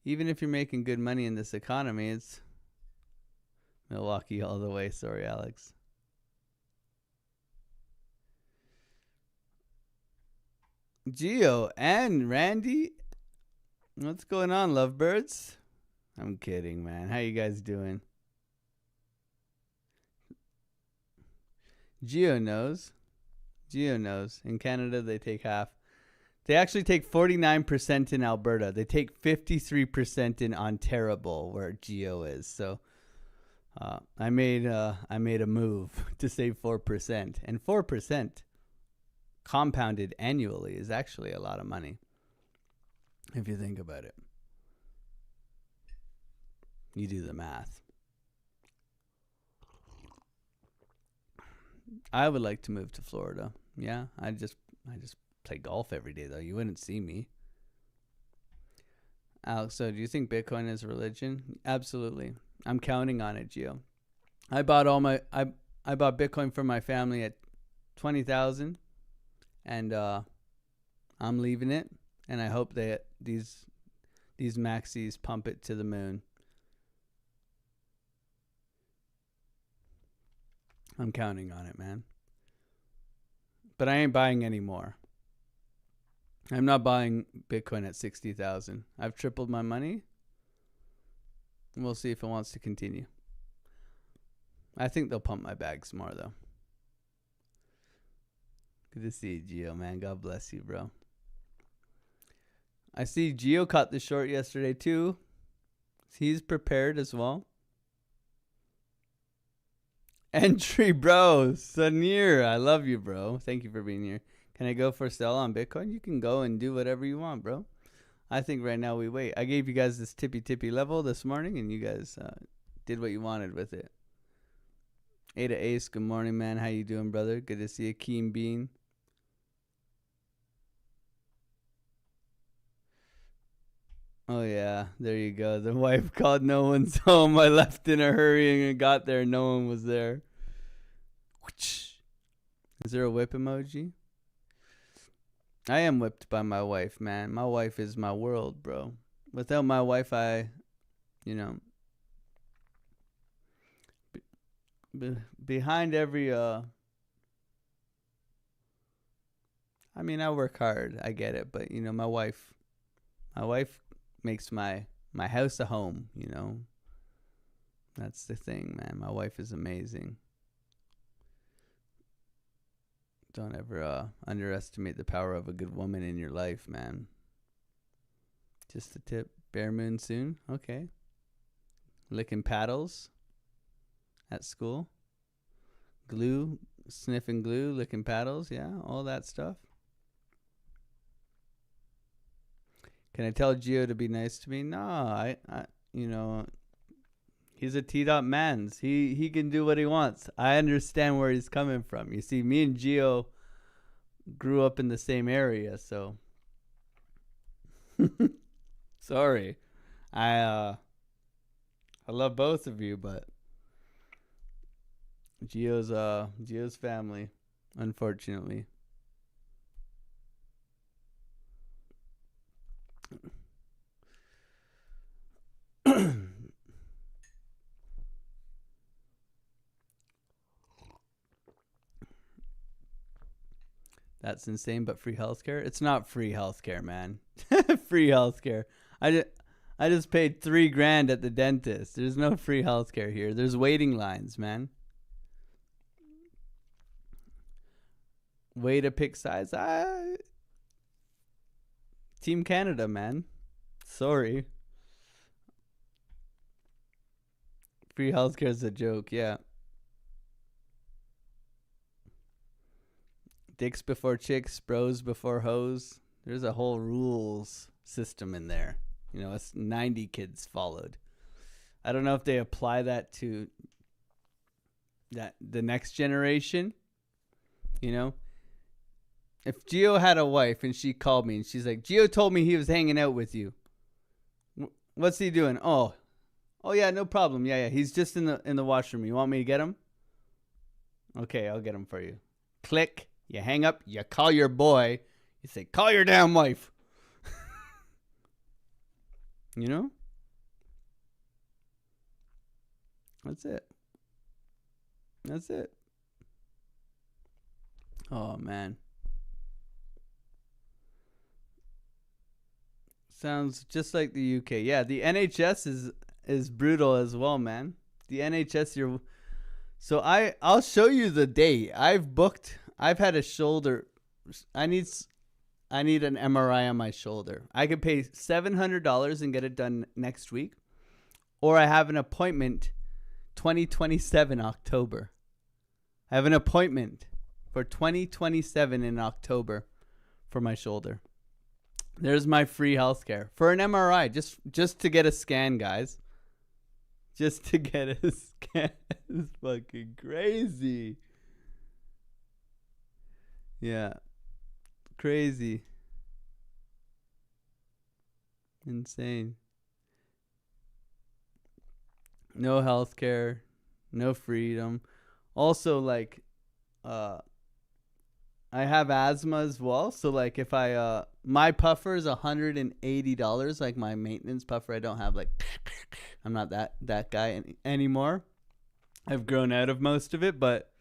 even if you're making good money in this economy, it's Milwaukee all the way. Sorry, Alex. Gio and Randy, what's going on, lovebirds? I'm kidding, man. How you guys doing? Geo knows. Geo knows. In Canada, they take half. They actually take 49% in Alberta. They take 53% in Ontario, where Geo is. So I made a move to save 4%, and 4% compounded annually is actually a lot of money if you think about it. You do the math. I would like to move to Florida. Yeah, I just play golf every day though. You wouldn't see me. Alex, so do you think Bitcoin is a religion? Absolutely. I'm counting on it, Gio. I bought I bought Bitcoin for my family at 20,000, and I'm leaving it, and I hope that these MexCs pump it to the moon. I'm counting on it, man. But I ain't buying any more. I'm not buying Bitcoin at 60,000. I've tripled my money. We'll see if it wants to continue. I think they'll pump my bags more, though. Good to see you, Gio, man. God bless you, bro. I see Gio caught the short yesterday, too. He's prepared as well. Entry, bro. Sanir, I love you, bro. Thank you for being here. Can I go for a sell on Bitcoin? You can go and do whatever you want, bro. I think right now we wait. I gave you guys this tippy level this morning, and you guys did what you wanted with it. Ada Ace, good morning, man. How you doing, brother? Good to see you, Keen Bean. Oh, yeah. There you go. The wife called no one's home. I left in a hurry and got there. No one was there. Is there a whip emoji? I am whipped by my wife, man. My wife is my world, bro. Without my wife, behind every, I work hard. I get it. But, my wife makes my house a home, That's the thing, man. My wife is amazing. Don't ever underestimate the power of a good woman in your life, man. Just a tip. Bare moon soon. Okay. Licking paddles at school. Glue, sniffing glue, licking paddles. Yeah, all that stuff. Can I tell Gio to be nice to me? No, I he's a T-Dot mans. He can do what he wants. I understand where he's coming from. You see, me and Gio grew up in the same area, so sorry. I love both of you, but Gio's family, unfortunately. That's insane, but free healthcare? It's not free healthcare, man. Free healthcare. I just paid $3,000 at the dentist. There's no free healthcare here. There's waiting lines, man. Way to pick sides. Team Canada, man. Sorry. Free healthcare is a joke, yeah. Dicks before chicks, bros before hoes. There's a whole rules system in there. It's 90 kids followed. I don't know if they apply that to the next generation. If Gio had a wife and she called me and she's like, Gio told me he was hanging out with you. What's he doing? Oh yeah, no problem. Yeah. He's just in the washroom. You want me to get him? Okay, I'll get him for you. Click. You hang up, you call your boy, you say, call your damn wife. That's it. Oh, man. Sounds just like the UK. Yeah, the NHS is brutal as well, man. The NHS, so I'll show you the date. I've had a shoulder. I need an MRI on my shoulder. I could pay $700 and get it done next week, or I have an appointment 2027 October. I have an appointment for 2027 in October for my shoulder. There's my free healthcare for an MRI, just to get a scan, guys. Just to get a scan. It's fucking crazy. Yeah. Crazy. Insane. No healthcare, no freedom. Also, like, I have asthma as well. So, like, if my puffer is $180, like my maintenance puffer, I don't have, like, I'm not that guy anymore. I've grown out of most of it, but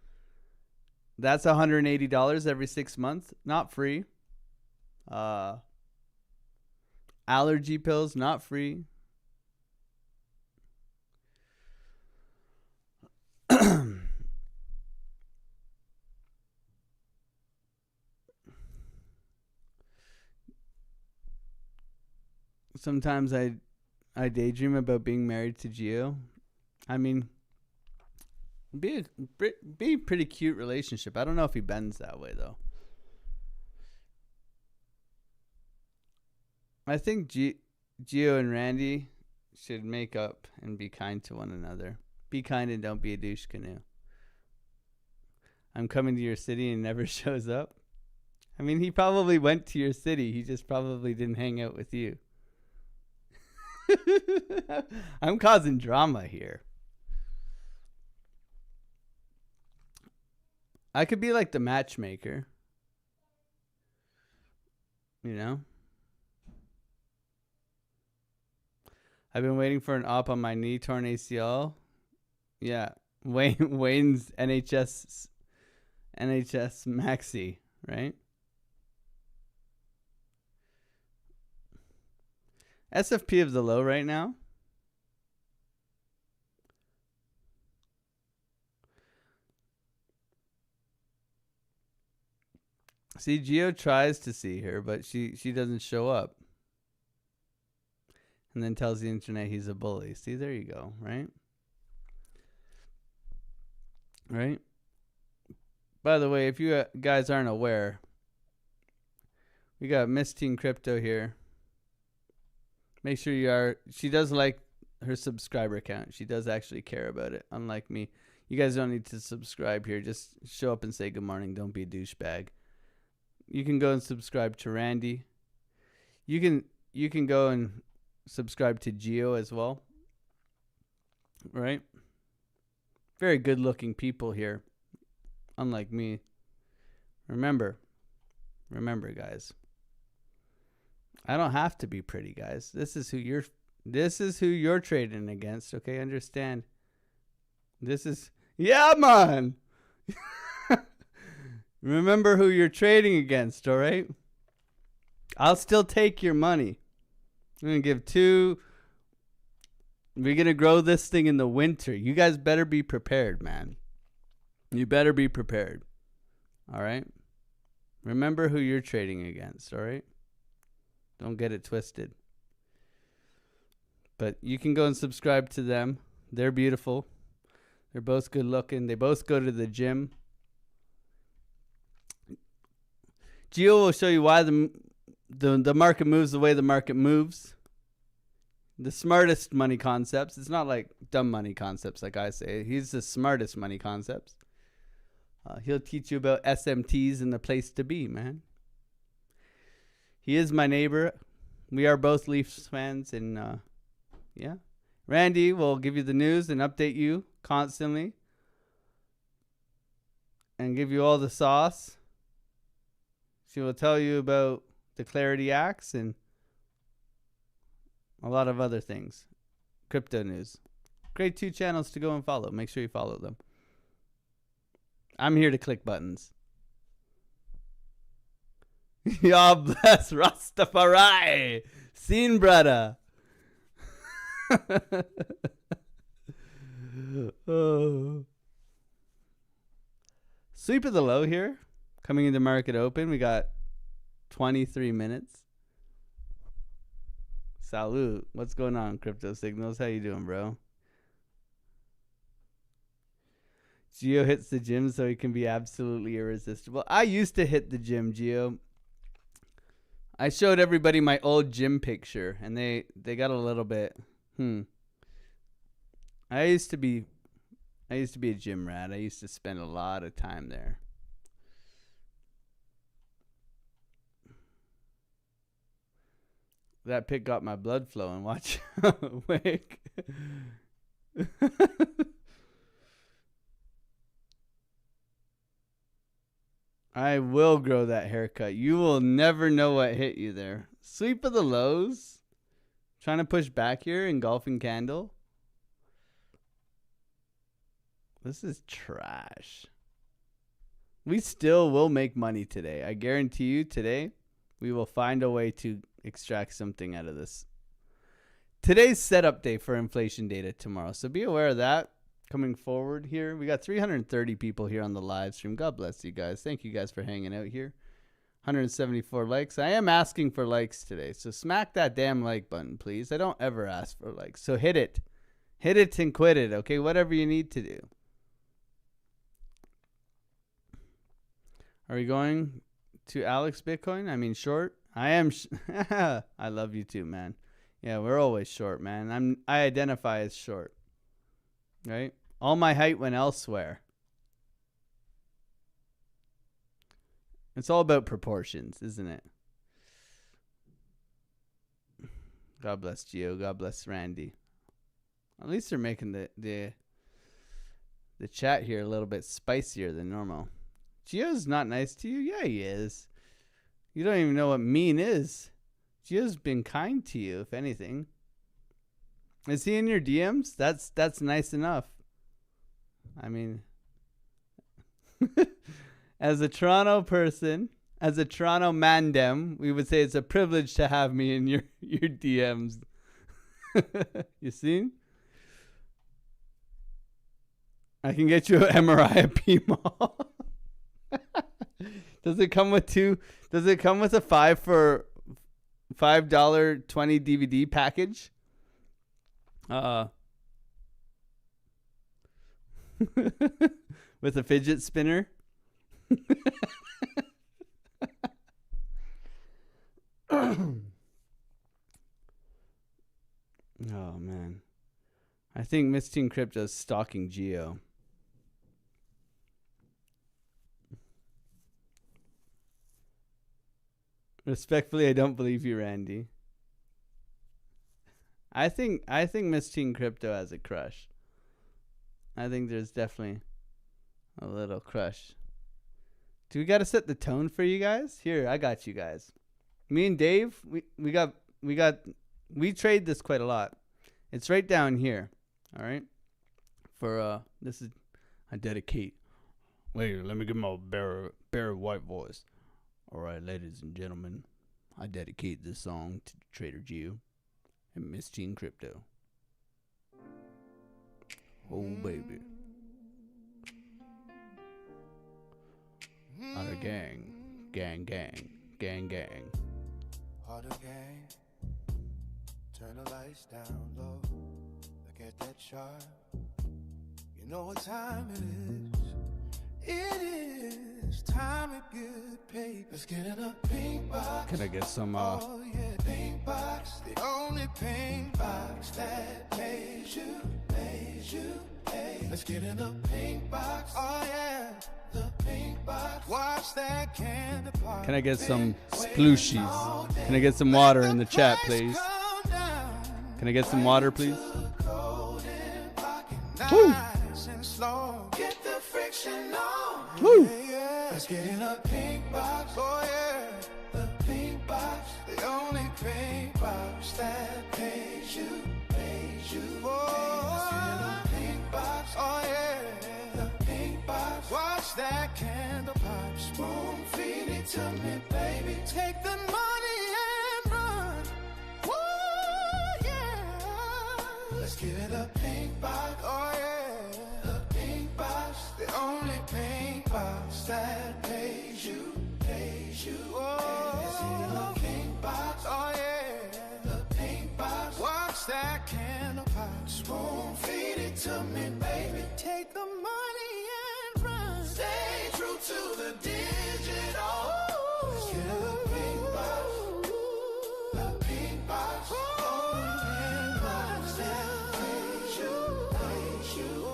that's $180 every 6 months. Not free. Allergy pills, not free. Sometimes I daydream about being married to Gio. I mean, be a pretty cute relationship. I don't know if he bends that way though. I think Gio and Randy should make up and be kind to one another. Be kind and don't be a douche canoe. I'm coming to your city and never shows up. I mean, he probably went to your city. He just probably didn't hang out with you. I'm causing drama here. I could be like the matchmaker. You know? I've been waiting for an op on my knee, torn ACL. Yeah. Wayne's NHS MexC, right? SFP of the low right now. See, Gio tries to see her, but she doesn't show up. And then tells the internet he's a bully. See, there you go, right? Right? By the way, if you guys aren't aware, we got Miss Teen Crypto here. Make sure you are. She does like her subscriber count. She does actually care about it, unlike me. You guys don't need to subscribe here. Just show up and say good morning. Don't be a douchebag. You can go and subscribe to Randy. You can go and subscribe to Gio as well. Right? Very good looking people here. Unlike me. Remember guys. I don't have to be pretty, guys. This is who you're trading against, okay? Understand. Yeah, man. Remember who you're trading against, all right? I'll still take your money. I'm going to give 2. We're going to grow this thing in the winter. You guys better be prepared, man. You better be prepared. All right? Remember who you're trading against, all right? Don't get it twisted. But you can go and subscribe to them. They're beautiful. They're both good looking. They both go to the gym. Gio will show you why the market moves the way the market moves. The smartest money concepts. It's not like dumb money concepts like I say. He's the smartest money concepts. He'll teach you about SMTs and the place to be, man. He is my neighbor. We are both Leafs fans, and yeah. Randy will give you the news and update you constantly and give you all the sauce. She will tell you about the Clarity Acts and a lot of other things. Crypto news. Great 2 channels to go and follow. Make sure you follow them. I'm here to click buttons. God bless Rastafari. Scene, brother. Oh. Sweep of the low here. Coming into market open. We got 23 minutes. Salute. What's going on, Crypto Signals? How you doing, bro? Geo hits the gym so he can be absolutely irresistible. I used to hit the gym, Geo. I showed everybody my old gym picture, and they got a little bit. I used to be a gym rat. I used to spend a lot of time there. That pic got my blood flowing. Watch. Wake. I will grow that haircut. You will never know what hit you there. Sweep of the lows. Trying to push back here. Engulfing candle. This is trash. We still will make money today. I guarantee you today we will find a way to extract something out of this. Today's setup day for inflation data tomorrow. So be aware of that. Coming forward here, we got 330 people here on the live stream. God bless you guys. Thank you guys for hanging out here. 174 likes. I am asking for likes today, so smack that damn like button, please. I don't ever ask for likes, so hit it. Hit it and quit it, okay? Whatever you need to do. Are we going to Alex Bitcoin? I mean short? I am. I love you too, man. Yeah, we're always short, man. I identify as short. Right? All my height went elsewhere. It's all about proportions, isn't it? God bless Gio. God bless Randy. At least they're making the chat here a little bit spicier than normal. Gio's not nice to you? Yeah, he is. You don't even know what mean is. Gio's been kind to you, if anything. Is he in your DMs? That's nice enough. I mean, as a Toronto person, as a Toronto mandem, we would say it's a privilege to have me in your DMs. You see? I can get you an MRI at P-Mall. Does it come with two? Does it come with a $5 $20 DVD package? With a fidget spinner. Oh man, I think Miss Teen Crypto is stalking Geo. Respectfully, I don't believe you, Randy. I think Miss Teen Crypto has a crush. I think there's definitely a little crush. Do we got to set the tone for you guys? Here, I got you guys. Me and Dave, we trade this quite a lot. It's right down here. All right. For this is I dedicate. Wait, let me get my bare white voice. All right, ladies and gentlemen, I dedicate this song to Trader Geo and Miss Teen Crypto. Oh baby. Other gang. Gang. Harder gang. Turn the lights down low. Look at that chart. You know what time it is. It is time to get paid. Let's get in a pink box. Can I get some Oh yeah, pink box. The only pink box that pays you. Let's get in a pink box. Oh yeah, the pink box. Watch that candle pop. Can I get some splooshies? Can I get some water in the chat, please? Can I get some water, please? Woo! Nice and slow. Get the friction on. Woo! Yeah. Let's get in a pink box. Oh yeah, the pink box. The only pink box that pays you. Oh, let's get in a pink box. Oh yeah, the pink box. Watch that candle pop. Spoon feed it to me, baby. Take the money and run. give it a pink box. Oh yeah, the pink box, the only pink box that pays you, pays you. Oh, is it a pink box? Oh yeah, the pink box. Watch that candle pop. Spoon feed it to me, baby. Take the money and run. Stay true to the digital. Let's get a pink box. The pink box. Oh, pink box that pays you, pays you.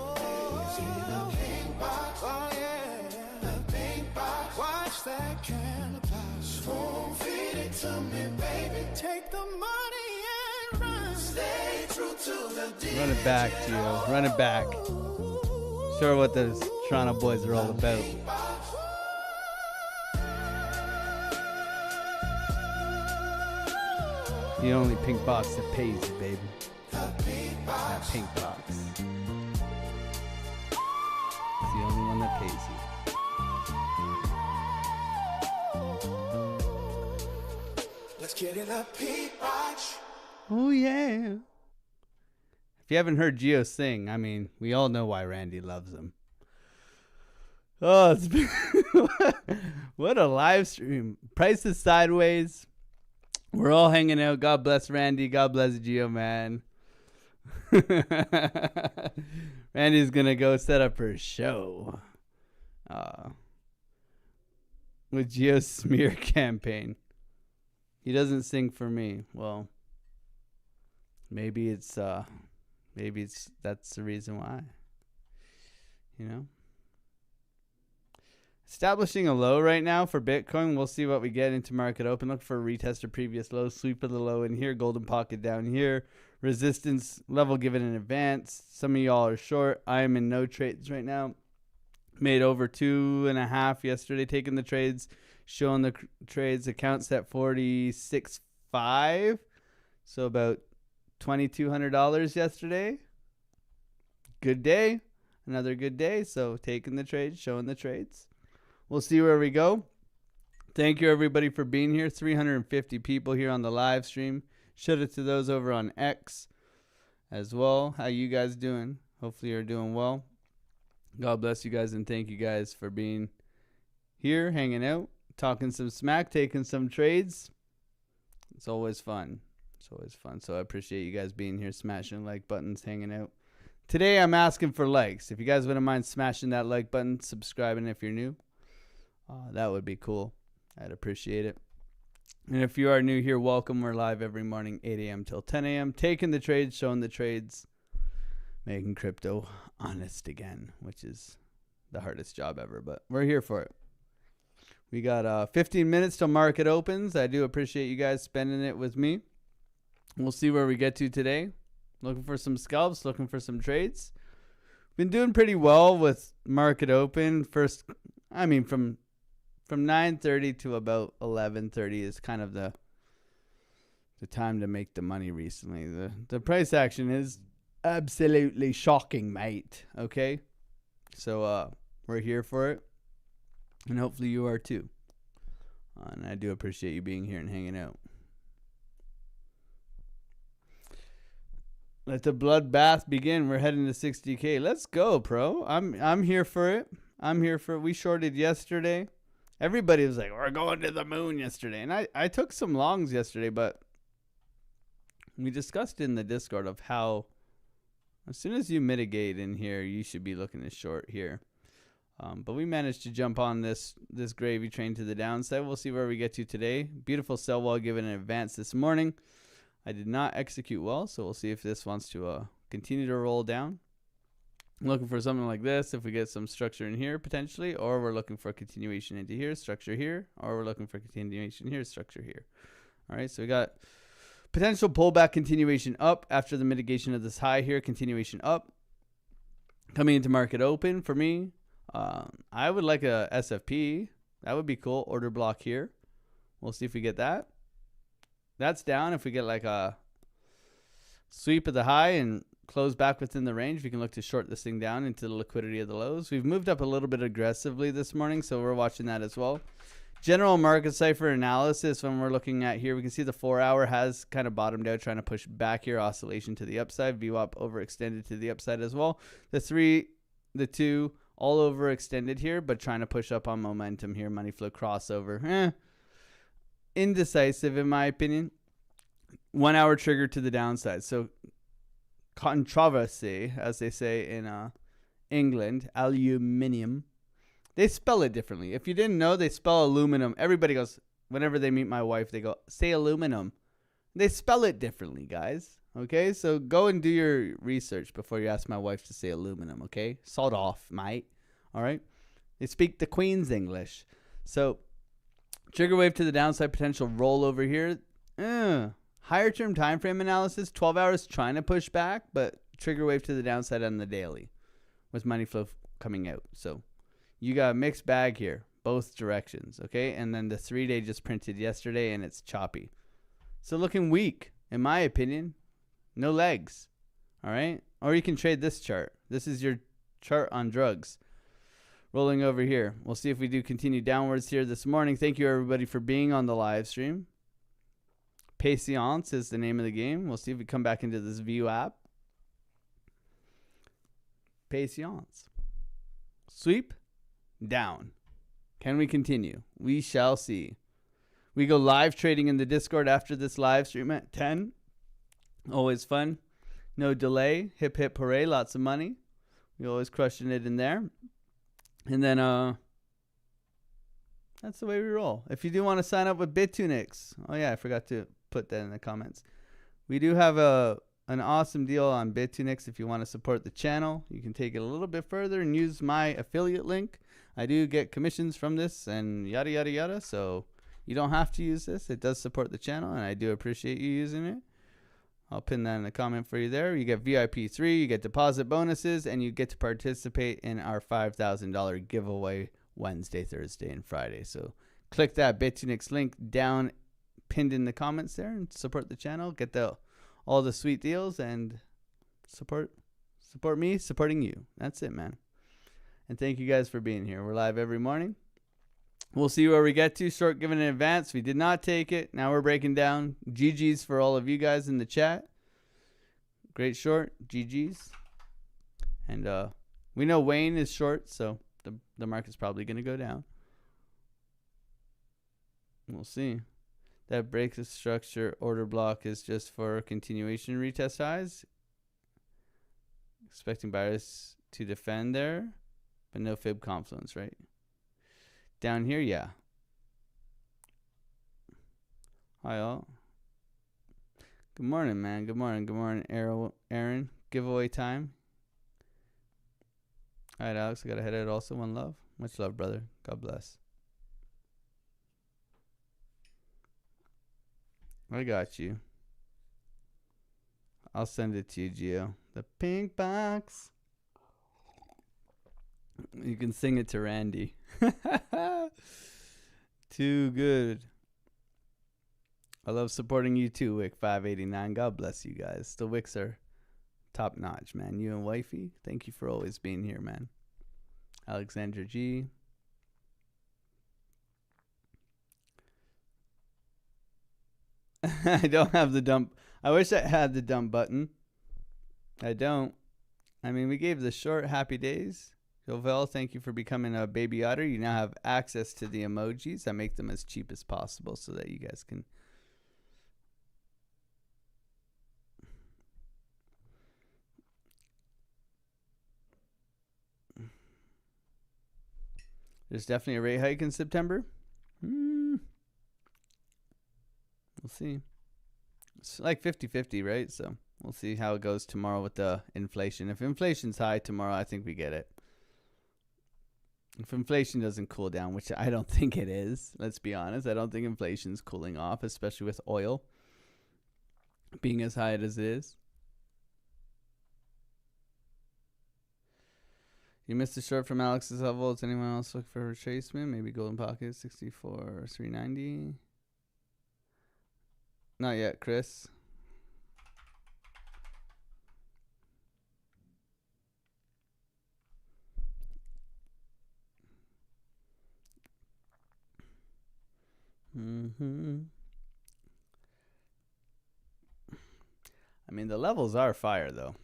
Is it a pink box? Oh yeah, the pink box. Watch that candle pop. Spoon feed it to me, baby. Take the money and run. Stay true to the digital. Run it back, Gio. Run it back. Sure what those Toronto boys are all about. The only pink box that pays you, baby. That pink box. It's the only one that pays you. Let's get in a pink box. Oh, yeah. If you haven't heard Gio sing, I mean, we all know why Randy loves him. Oh, it's been what a live stream. Price is sideways. We're all hanging out. God bless Randy. God bless Gio, man. Randy's going to go set up her show with Gio's smear campaign. He doesn't sing for me. Well, maybe it's that's the reason why. You know? Establishing a low right now for Bitcoin. We'll see what we get into market open. Look for a retest of previous low. Sweep of the low in here. Golden pocket down here. Resistance level given in advance. Some of y'all are short. I am in no trades right now. Made over 2.5 yesterday. Taking the trades. Showing the trades. Account set 46.5. So about $2,200 yesterday. Good day. Another good day. So taking the trades. Showing the trades. We'll see where we go. Thank you, everybody, for being here. 350 people here on the live stream. Shout out to those over on X as well. How you guys doing? Hopefully you're doing well. God bless you guys, and thank you guys for being here, hanging out, talking some smack, taking some trades. It's always fun. It's always fun. So I appreciate you guys being here, smashing like buttons, hanging out. Today I'm asking for likes. If you guys wouldn't mind smashing that like button, subscribing if you're new. That would be cool. I'd appreciate it. And if you are new here, welcome. We're live every morning, 8 a.m. till 10 a.m. Taking the trades, showing the trades, making crypto honest again, which is the hardest job ever. But we're here for it. We got 15 minutes till market opens. I do appreciate you guys spending it with me. We'll see where we get to today. Looking for some scalps, looking for some trades. Been doing pretty well with market open. From 9:30 to about 11:30 is kind of the time to make the money recently. The price action is absolutely shocking, mate. Okay? So we're here for it. And hopefully you are too. And I do appreciate you being here and hanging out. Let the bloodbath begin. We're heading to 60K. Let's go, pro. I'm here for it. I'm here for it. We shorted yesterday. Everybody was like, we're going to the moon yesterday. And I took some longs yesterday, but we discussed in the Discord of how as soon as you mitigate in here, you should be looking to short here. But we managed to jump on this gravy train to the downside. We'll see where we get to today. Beautiful sell wall given in advance this morning. I did not execute well, so we'll see if this wants to continue to roll down. I'm looking for something like this if we get some structure in here potentially, or we're looking for a continuation into here, structure here, or we're looking for continuation here, structure here. All right, so we got potential pullback continuation up after the mitigation of this high here, continuation up. Coming into market open for me, I would like a SFP. That would be cool. Order block here. We'll see if we get that. That's down. If we get like a sweep of the high and close back within the range, we can look to short this thing down into the liquidity of the lows. We've moved up a little bit aggressively this morning, so we're watching that as well. General market cipher analysis, when we're looking at here, we can see the 4-hour has kind of bottomed out, trying to push back here. Oscillation to the upside. VWAP overextended to the upside as well. The 2 all overextended here, but trying to push up on momentum here. Money flow crossover. Indecisive in my opinion. 1-hour trigger to the downside. So controversy, as they say in England, aluminium. They spell it differently. If you didn't know, they spell aluminum. Everybody goes, whenever they meet my wife, they go, say aluminum. They spell it differently, guys. Okay, so go and do your research before you ask my wife to say aluminum, okay? Salt off, mate. All right? They speak the Queen's English. So, trigger wave to the downside, potential rollover here. Higher term time frame analysis, 12 hours trying to push back, but trigger wave to the downside on the daily with money flow coming out. So, you got a mixed bag here, both directions, okay? And then the 3-day just printed yesterday, and it's choppy. So looking weak, in my opinion. No legs, all right? Or you can trade this chart. This is your chart on drugs. Rolling over here. We'll see if we do continue downwards here this morning. Thank you, everybody, for being on the live stream. Patience is the name of the game. We'll see if we come back into this view app. Patience. Sweep. Down. Can we continue? We shall see. We go live trading in the Discord after this live stream at 10. Always fun. No delay. Hip hip hooray. Lots of money. We always crushing it in there. And then that's the way we roll. If you do want to sign up with Bitunix. Oh yeah, I forgot to put that in the comments. We do have an awesome deal on Bitunix. If you want to support the channel, you can take it a little bit further and use my affiliate link. I do get commissions from this and yada, yada, yada. So you don't have to use this. It does support the channel, and I do appreciate you using it. I'll pin that in the comment for you there. You get VIP 3, you get deposit bonuses, and you get to participate in our $5,000 giveaway Wednesday, Thursday, and Friday. So click that Bitunix link down, pinned in the comments there, and support the channel. Get all the sweet deals, and support me, supporting you. That's it, man. And thank you guys for being here. We're live every morning. We'll see where we get to. Short given in advance. We did not take it. Now we're breaking down. GG's for all of you guys in the chat. Great short. GG's. And we know Wayne is short, so the market's probably going to go down. We'll see. That breaks the structure. Order block is just for continuation retest highs. Expecting buyers to defend there. But no fib confluence, right? Down here, yeah. Hi, all. Good morning, man. Good morning. Good morning, Aaron. Giveaway time. All right, Alex. I got to head out also. One love. Much love, brother. God bless. I got you. I'll send it to you, Gio. The pink box. You can sing it to Randy. Too good. I love supporting you too, Wick 589. God bless you guys. The Wicks are top notch, man. You and wifey, thank you for always being here, man. Alexandra G. I don't have the dump. I wish I had the dump button. I don't. I mean, we gave the short happy days. Jovel, thank you for becoming a baby otter. You now have access to the emojis. I make them as cheap as possible so that you guys can. There's definitely a rate hike in September. We'll see. It's like 50-50, right? So we'll see how it goes tomorrow with the inflation. If inflation's high tomorrow, I think we get it. If inflation doesn't cool down, which I don't think it is, let's be honest. I don't think inflation's cooling off, especially with oil being as high as it is. You missed a short from Alex's level. Does anyone else look for retracement? Maybe golden pocket 64 or 390. Not yet, Chris. Mm-hmm. I mean, the levels are fire, though.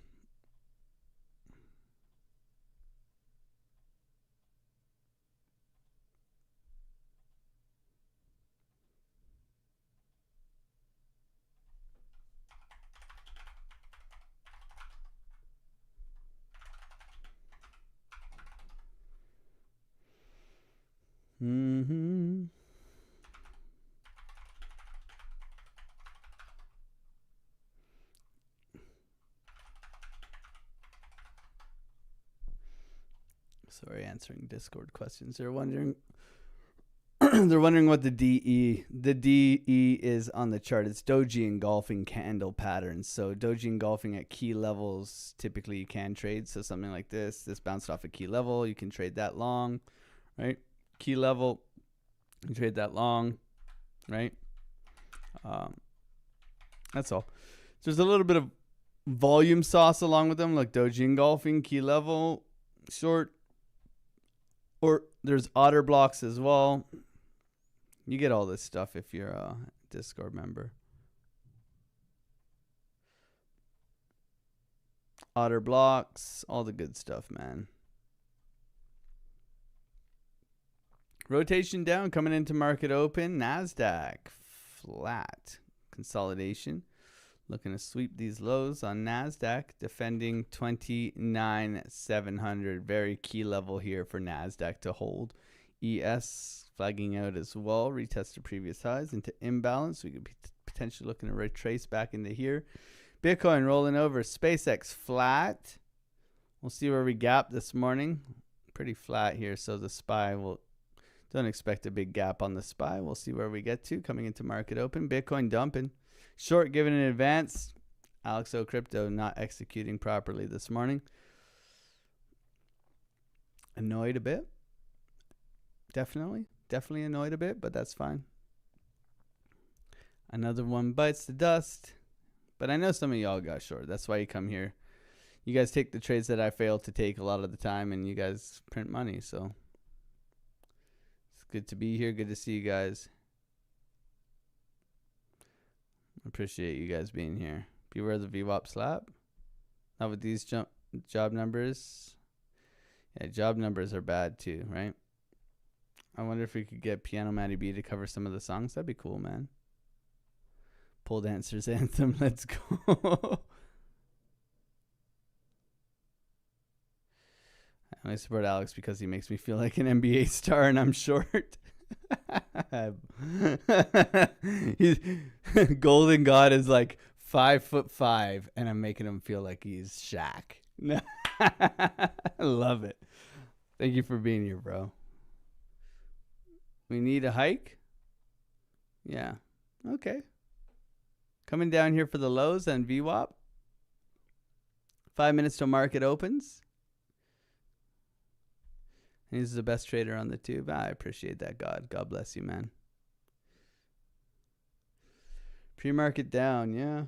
Mm-hmm. Sorry, answering Discord questions. They're wondering they're wondering what the DE is on the chart. It's doji engulfing candle patterns. So doji engulfing at key levels, typically you can trade. So something like this bounced off a key level, you can trade that long, right? Key level, you trade that long, right? That's all. There's a little bit of volume sauce along with them, like doji engulfing, key level, short, or there's otter blocks as well. You get all this stuff if you're a Discord member. Otter blocks, all the good stuff, man. Rotation down, coming into market open. NASDAQ, flat. Consolidation. Looking to sweep these lows on NASDAQ. Defending 29,700. Very key level here for NASDAQ to hold. ES flagging out as well. Retest the previous highs into imbalance. We could be potentially looking to retrace back into here. Bitcoin rolling over. SpaceX flat. We'll see where we gap this morning. Pretty flat here. So the SPY will... Don't expect a big gap on the SPY. We'll see where we get to coming into market open. Bitcoin dumping. Short given in advance. AlexOCrypto not executing properly this morning. Annoyed a bit. Definitely annoyed a bit, but that's fine. Another one bites the dust. But I know some of y'all got short. That's why you come here. You guys take the trades that I fail to take a lot of the time, and you guys print money. So it's good to be here. Good to see you guys. Appreciate you guys being here. Beware the VWAP slap. Not with these job numbers. Yeah, job numbers are bad too, right? I wonder if we could get Piano Matty B to cover some of the songs. That'd be cool, man. Pole Dancers Anthem. Let's go. I support Alex because he makes me feel like an NBA star and I'm short. Golden God is like 5'5" and I'm making him feel like he's Shaq. I love it. Thank you for being here, bro. We need a hike? Yeah. Okay. Coming down here for the lows and VWAP. 5 minutes till market opens. And he's the best trader on the tube. I appreciate that, God. God bless you, man. Pre-market down, yeah.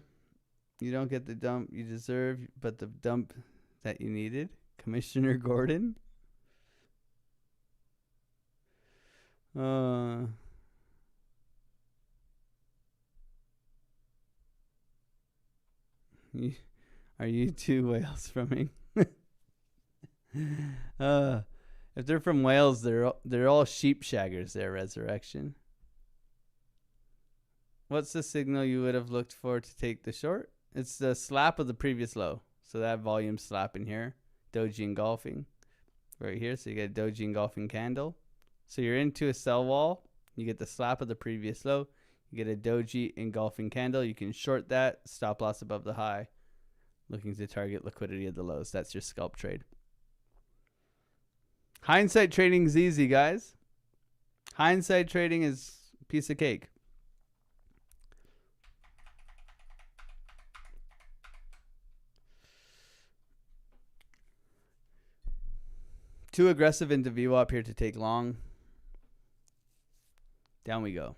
You don't get the dump you deserve, but the dump that you needed. Commissioner Gordon. Are you two whales from England? If they're from Wales, they're all sheep shaggers there, Resurrection. What's the signal you would have looked for to take the short? It's the slap of the previous low. So that volume slap in here. Doji engulfing. Right here. So you get a doji engulfing candle. So you're into a sell wall. You get the slap of the previous low. You get a doji engulfing candle. You can short that. Stop loss above the high. Looking to target liquidity of the lows. That's your scalp trade. Hindsight trading is easy, guys. Hindsight trading is a piece of cake. Too aggressive into VWAP here to take long. Down we go.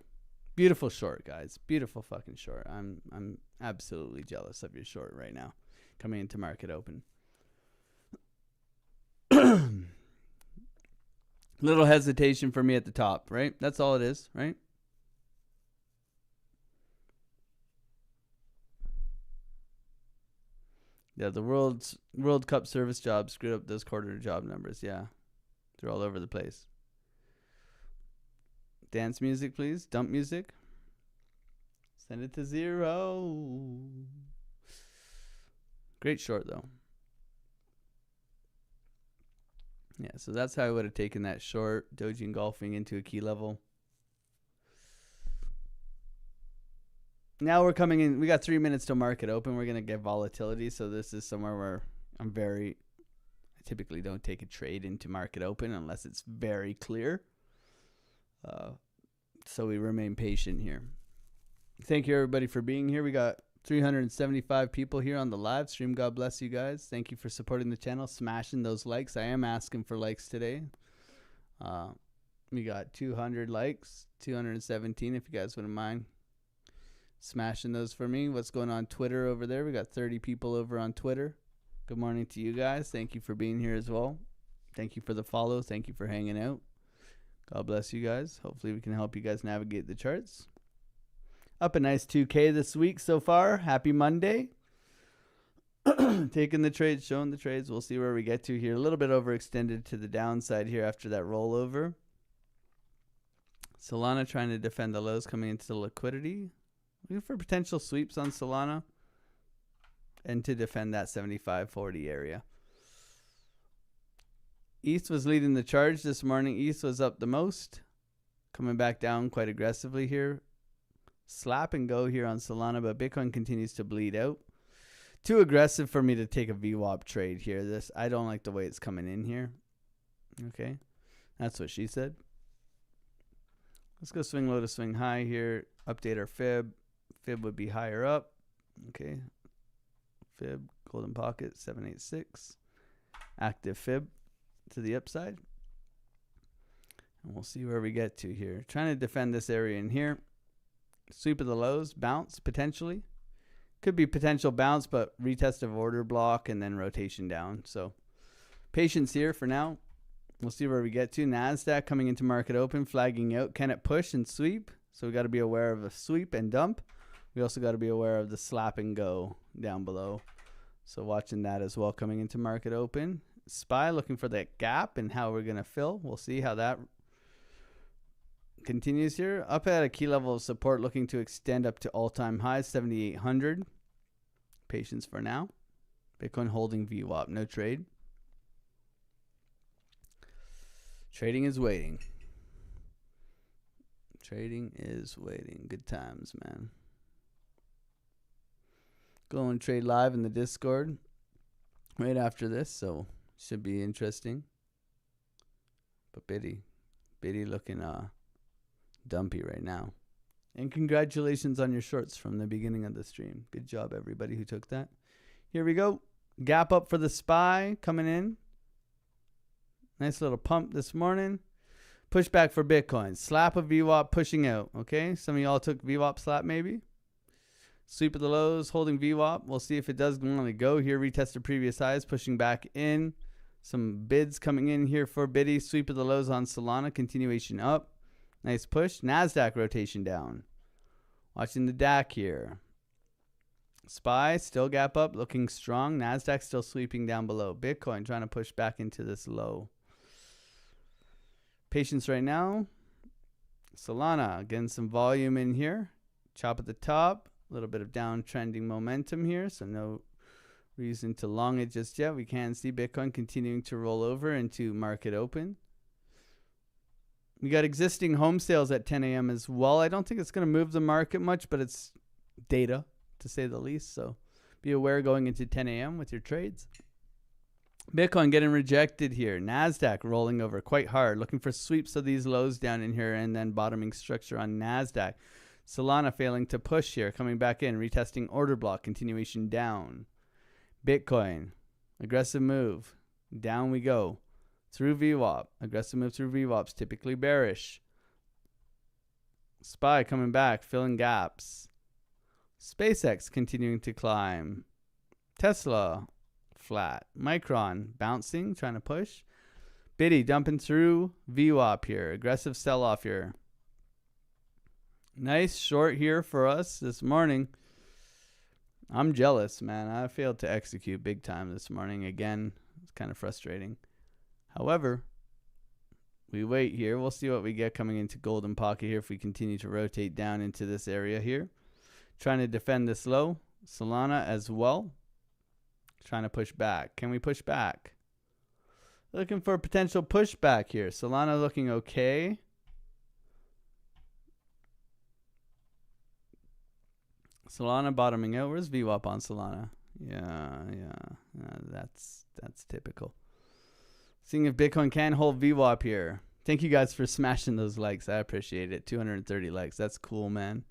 Beautiful short, guys. Beautiful fucking short. I'm absolutely jealous of your short right now. Coming into market open. Little hesitation for me at the top, right? That's all it is, right? Yeah, the World Cup service jobs screwed up those quarter job numbers. Yeah, they're all over the place. Dance music, please. Dump music. Send it to 0. Great short, though. Yeah, so that's how I would have taken that short. Doji engulfing into a key level. Now we're coming in. We got 3 minutes till market open. We're going to get volatility. So this is somewhere where I typically don't take a trade into market open unless it's very clear. So we remain patient here. Thank you, everybody, for being here. We got 375 people here on the live stream. God bless you guys. Thank you for supporting the channel, smashing those likes. I am asking for likes today. We got 200 likes, 217 if you guys wouldn't mind smashing those for me. What's going on Twitter over there? We got 30 people over on Twitter. Good morning to you guys. Thank you for being here as well. Thank you for the follow. Thank you for hanging out. God bless you guys. Hopefully we can help you guys navigate the charts. Up a nice 2K this week so far. Happy Monday. Taking the trades, showing the trades. We'll see where we get to here. A little bit overextended to the downside here after that rollover. Solana trying to defend the lows coming into the liquidity. Looking for potential sweeps on Solana. And to defend that 75.40 area. ETH was leading the charge this morning. ETH was up the most. Coming back down quite aggressively here. Slap and go here on Solana, but Bitcoin continues to bleed out. Too aggressive for me to take a VWAP trade here. I don't like the way it's coming in here. Okay. That's what she said. Let's go swing low to swing high here. Update our fib. Fib would be higher up. Okay. Fib, golden pocket, 786. Active fib to the upside. And we'll see where we get to here. Trying to defend this area in here. Sweep of the lows, bounce potentially. Could be potential bounce, but retest of order block and then rotation down. So patience here for now. We'll see where we get to. NASDAQ coming into market open, flagging out. Can it push and sweep? So we got to be aware of a sweep and dump. We also got to be aware of the slap and go down below. So watching that as well coming into market open. SPY looking for that gap and how we're going to fill. We'll see how that continues here. Up at a key level of support looking to extend up to all-time highs, 7,800. Patience for now. Bitcoin holding VWAP. No trade. Trading is waiting. Trading is waiting. Good times, man. Go and trade live in the Discord right after this, so should be interesting. But Biddy looking dumpy right now. And congratulations on your shorts from the beginning of the stream. Good job, everybody who took that. Here we go. Gap up for the SPY coming in. Nice little pump this morning. Pushback for Bitcoin. Slap of VWAP pushing out. Okay, some of y'all took VWAP slap maybe. Sweep of the lows, holding VWAP. We'll see if it does want to go here. Retest the previous highs, pushing back in. Some bids coming in here for Biddy. Sweep of the lows on Solana. Continuation up. Nice push. NASDAQ rotation down. Watching the DAC here. SPY still gap up, looking strong. NASDAQ still sweeping down below. Bitcoin trying to push back into this low. Patience right now. Solana getting some volume in here. Chop at the top. A little bit of downtrending momentum here, so no reason to long it just yet. We can see Bitcoin continuing to roll over into market open. We got existing home sales at 10 a.m. as well. I don't think it's going to move the market much, but it's data, to say the least. So be aware going into 10 a.m. with your trades. Bitcoin getting rejected here. NASDAQ rolling over quite hard. Looking for sweeps of these lows down in here and then bottoming structure on NASDAQ. Solana failing to push here. Coming back in. Retesting order block. Continuation down. Bitcoin. Aggressive move. Down we go. Through VWAP. Aggressive move through VWAPs. Typically bearish. SPY coming back. Filling gaps. SpaceX continuing to climb. Tesla flat. Micron bouncing. Trying to push. Biddy dumping through VWAP here. Aggressive sell off here. Nice short here for us this morning. I'm jealous, man. I failed to execute big time this morning. Again, it's kind of frustrating. However, we wait here. We'll see what we get coming into golden pocket here if we continue to rotate down into this area here. Trying to defend this low. Solana as well. Trying to push back. Can we push back? Looking for a potential pushback here. Solana looking okay. Solana bottoming out. Where's VWAP on Solana? Yeah. That's typical. Seeing if Bitcoin can hold VWAP here. Thank you guys for smashing those likes. I appreciate it. 230 likes. That's cool, man.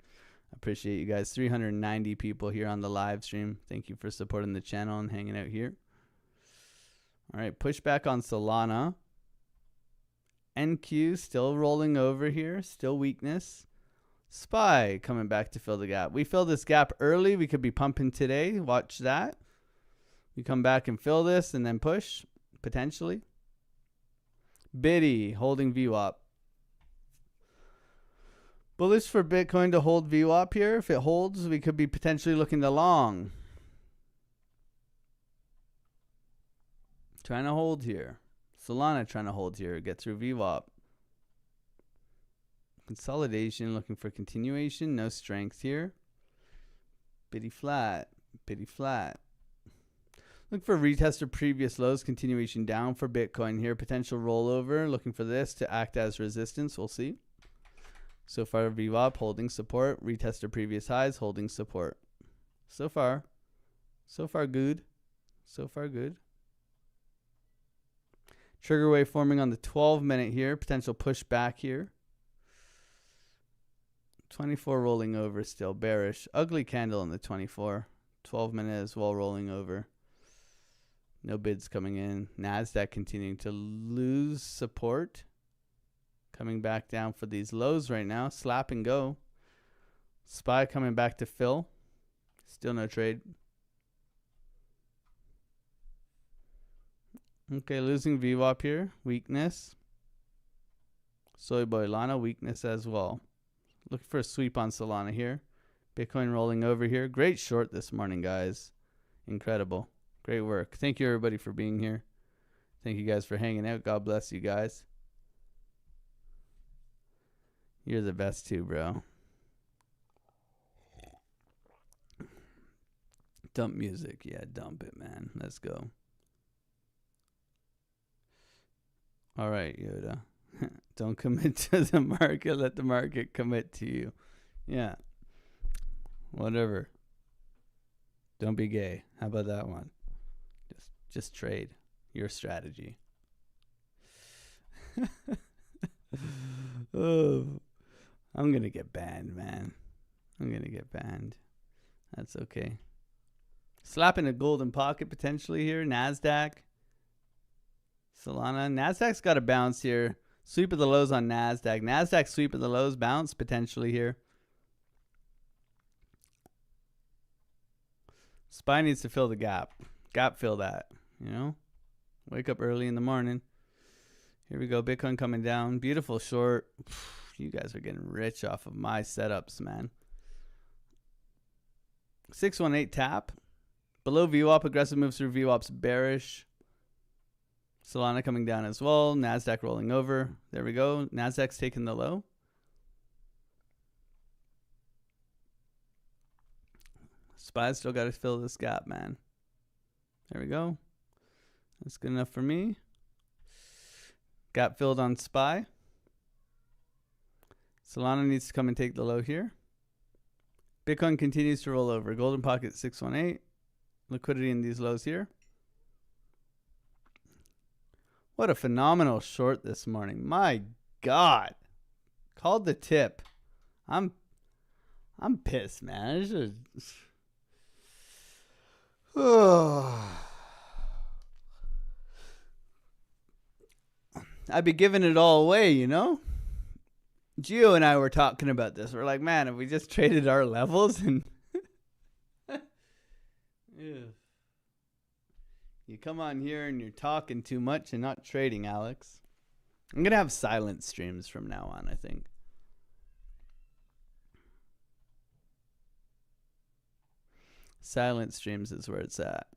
I appreciate you guys. 390 people here on the live stream. Thank you for supporting the channel and hanging out here. All right, pushback on Solana. NQ still rolling over here. Still weakness. SPY coming back to fill the gap. We fill this gap early. We could be pumping today. Watch that. We come back and fill this and then push, potentially. Biddy holding VWAP. Bullish for Bitcoin to hold VWAP here. If it holds, we could be potentially looking to long. Trying to hold here. Solana trying to hold here. Get through VWAP. Consolidation, looking for continuation. No strength here. Biddy flat. Biddy flat. Look for retest of previous lows. Continuation down for Bitcoin here. Potential rollover. Looking for this to act as resistance. We'll see. So far, VWAP holding support. Retest of previous highs. Holding support. So far good. So far good. Trigger wave forming on the 12-minute here. Potential pushback here. 24 rolling over still. Bearish. Ugly candle on the 24. 12-minute as well rolling over. No bids coming in. NASDAQ continuing to lose support. Coming back down for these lows right now. Slap and go. SPY coming back to fill. Still no trade. Okay, losing VWAP here. Weakness. Soy Boy Lana, weakness as well. Looking for a sweep on Solana here. Bitcoin rolling over here. Great short this morning, guys. Incredible. Great work. Thank you, everybody, for being here. Thank you guys for hanging out. God bless you guys. You're the best too, bro. Dump music. Yeah, dump it, man. Let's go. All right, Yoda. Don't commit to the market. Let the market commit to you. Yeah. Whatever. Don't be gay. How about that one? Just trade your strategy. Oh, I'm going to get banned, man. I'm going to get banned. That's okay. Slapping a golden pocket potentially here. NASDAQ. Solana. NASDAQ's got a bounce here. Sweep of the lows on NASDAQ. NASDAQ sweep of the lows. Bounce potentially here. SPY needs to fill the gap. Gap fill that. You know? Wake up early in the morning. Here we go. Bitcoin coming down. Beautiful short. You guys are getting rich off of my setups, man. 618 tap. Below VWAP. Aggressive moves through VWAP's bearish. Solana coming down as well. NASDAQ rolling over. There we go. NASDAQ's taking the low. SPY's still got to fill this gap, man. There we go. That's good enough for me. Gap filled on SPY. Solana needs to come and take the low here. Bitcoin continues to roll over. Golden pocket 618. Liquidity in these lows here. What a phenomenal short this morning. My God. Called the tip. I'm pissed, man. It's just... I'd be giving it all away, you know? Gio and I were talking about this. We're like, man, if we just traded our levels and... Yeah. You come on here and you're talking too much and not trading, Alex. I'm going to have silent streams from now on, I think. Silent streams is where it's at.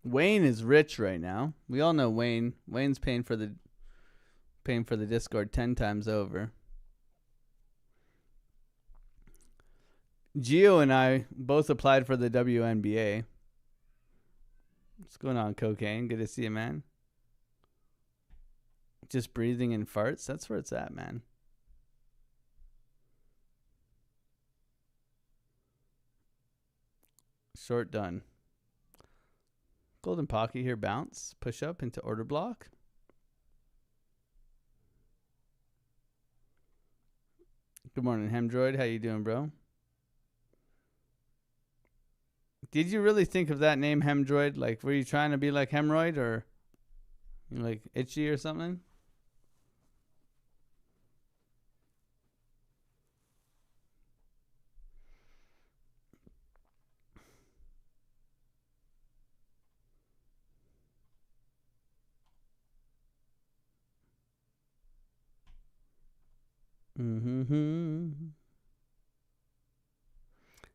Wayne is rich right now. We all know Wayne. Wayne's paying for the Discord 10 times over. Gio and I both applied for the WNBA. What's going on, Cocaine? Good to see you, man. Just breathing in farts. That's where it's at, man. Short done. Golden Pocket here. Bounce. Push up into order block. Good morning, Hemdroid. How you doing, bro? Did you really think of that name, Hemdroid? Like, were you trying to be like Hemroid or like Itchy or something?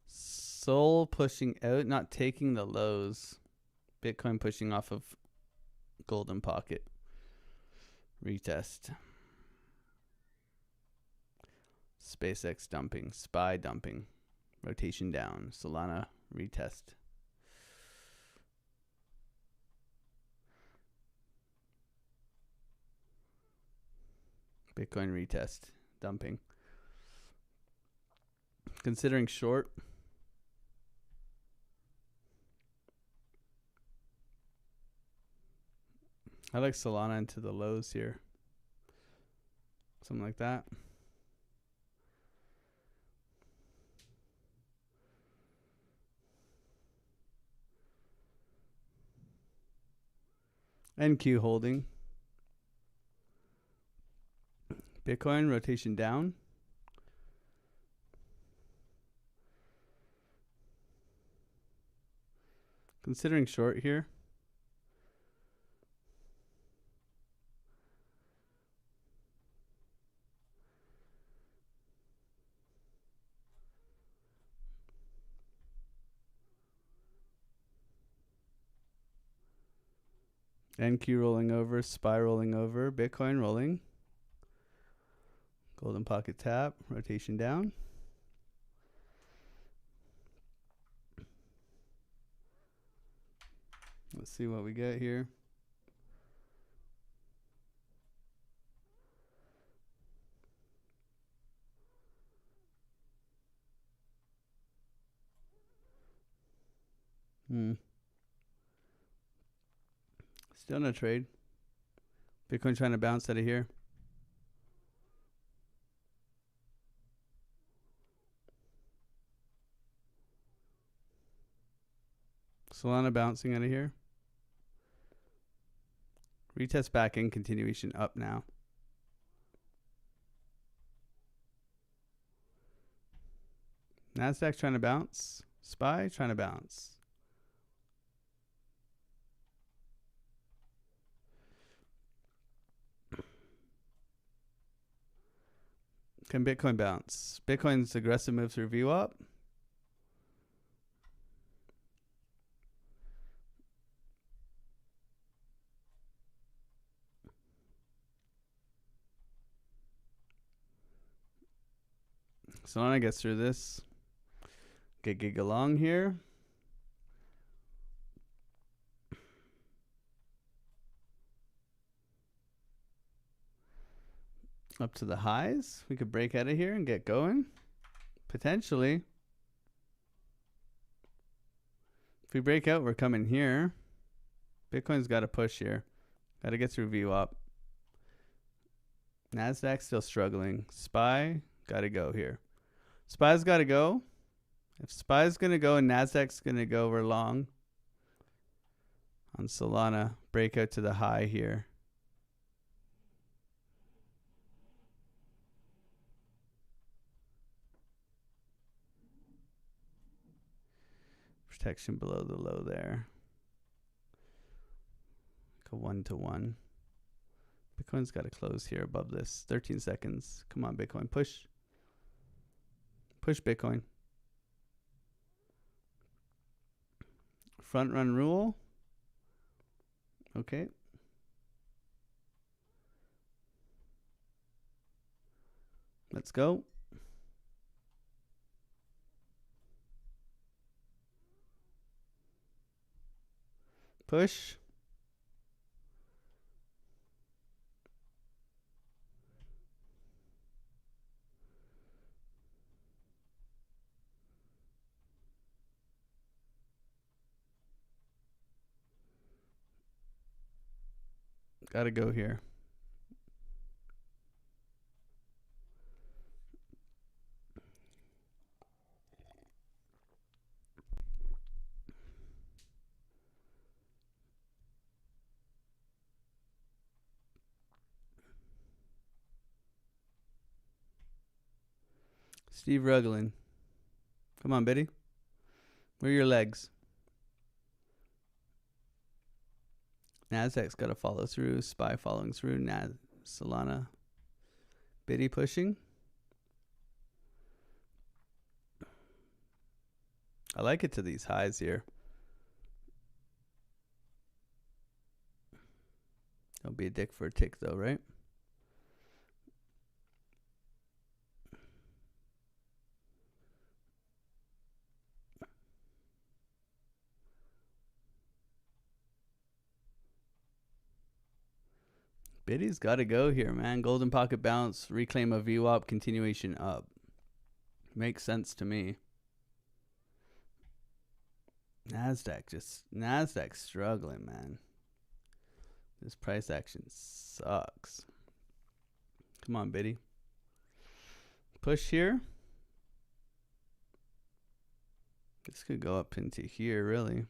Soul pushing out, not taking the lows. Bitcoin pushing off of Golden Pocket. Retest. SpaceX dumping. SPY dumping. Rotation down. Solana retest. Bitcoin retest. Dumping. Considering short. I like Solana into the lows here. Something like that. NQ holding. Bitcoin rotation down. Considering short here. NQ rolling over, SPY rolling over, Bitcoin rolling. Golden Pocket tap, rotation down. Let's see what we get here. Still no trade. Bitcoin trying to bounce out of here. Solana bouncing out of here. Retest back in, continuation up now. Nasdaq trying to bounce. SPY trying to bounce. Can Bitcoin bounce? Bitcoin's aggressive move through VWAP. Solana gets through this. Get gig along here. Up to the highs. We could break out of here and get going. Potentially. If we break out, we're coming here. Bitcoin's got to push here. Got to get through VWAP. Nasdaq's still struggling. SPY got to go here. SPY's got to go. If SPY's going to go and Nasdaq's going to go, we're long. On Solana, breakout to the high here. Protection below the low there. Like a 1-to-1. Bitcoin's got to close here above this. 13 seconds. Come on, Bitcoin. Push. Push, Bitcoin. Front run rule. Okay. Let's go. Push. Gotta go here. Steve Ruglin. Come on, Betty. Where are your legs? Nasdaq's got to follow through. SPY following through. Solana. Biddy pushing. I like it to these highs here. Don't be a dick for a tick though, right? Biddy's got to go here, man. Golden pocket bounce, reclaim a VWAP, continuation up. Makes sense to me. Nasdaq struggling, man. This price action sucks. Come on, Biddy. Push here. This could go up into here, really.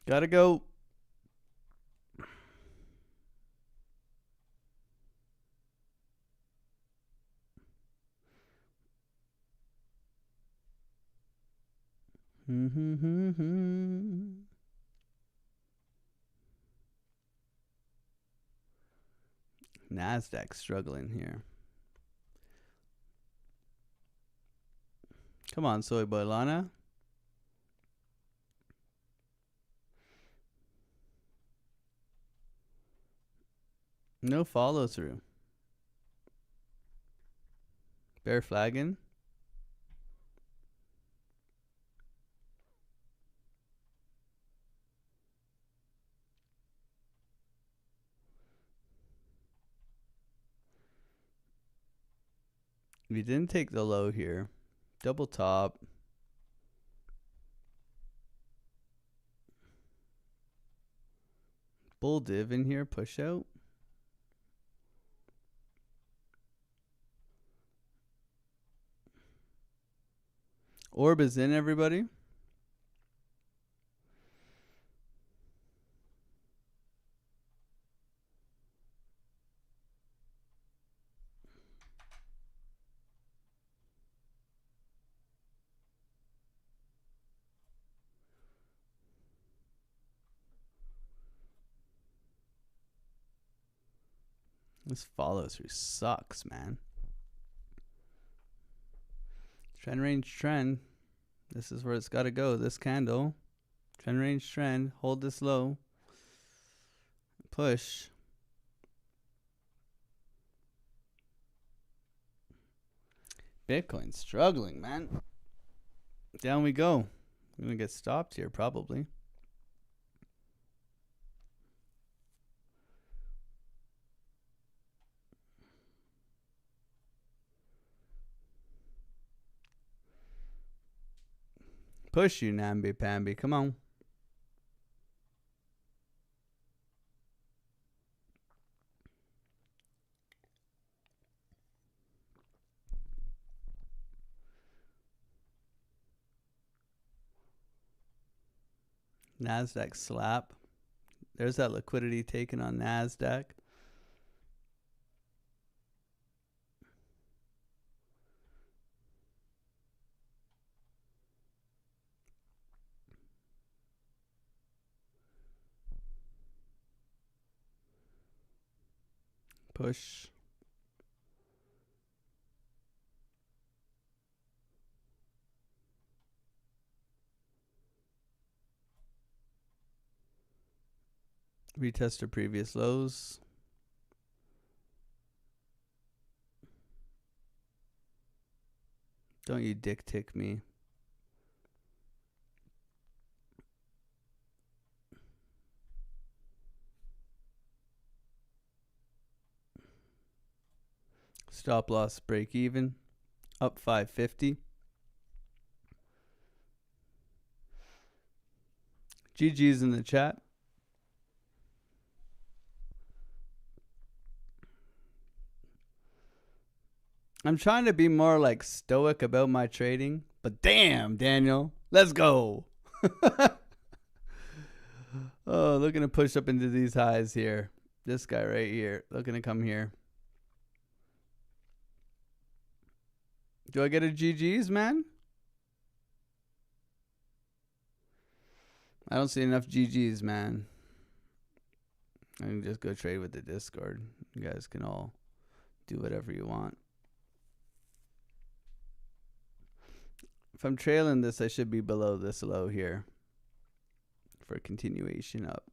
Gotta go. Nasdaq struggling here. Come on, Soy Boy Lana. No follow through. Bear flagging. We didn't take the low here. Double top. Bull div in here, push out. Orb is in, everybody. This follow through sucks, man. Trend range trend. This is where it's got to go. This candle. Trend range trend. Hold this low. Push. Bitcoin struggling, man. Down we go. I'm going to get stopped here probably. Push you, Nambi Pambi. Come on. Nasdaq slap. There's that liquidity taken on Nasdaq. Push. Retest to previous lows. Don't you dick tick me. Stop loss break even. Up 550. GG's in the chat. I'm trying to be more like stoic about my trading, but damn, Daniel, let's go. Oh, looking to push up into these highs here. This guy right here, looking to come here. Do I get a GG's, man? I don't see enough GG's, man. I can just go trade with the Discord. You guys can all do whatever you want. If I'm trailing this, I should be below this low here for continuation up.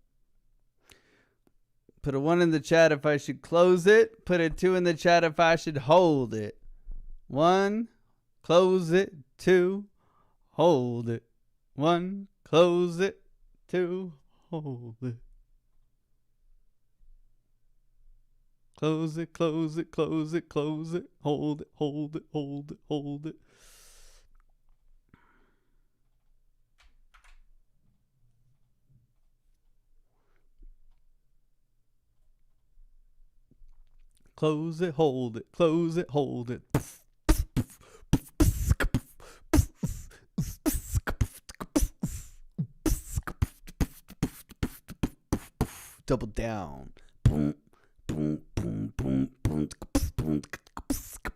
Put a 1 in the chat if I should close it. Put a 2 in the chat if I should hold it. 1, close it. 2, hold it. 1, close it. 2, hold it. Close it, close it, close it, close it. Hold it, hold it, hold it, hold it. Close it, hold it, close it, hold it. Double down. Boom, boom, boom, boom, boom, boom, boom,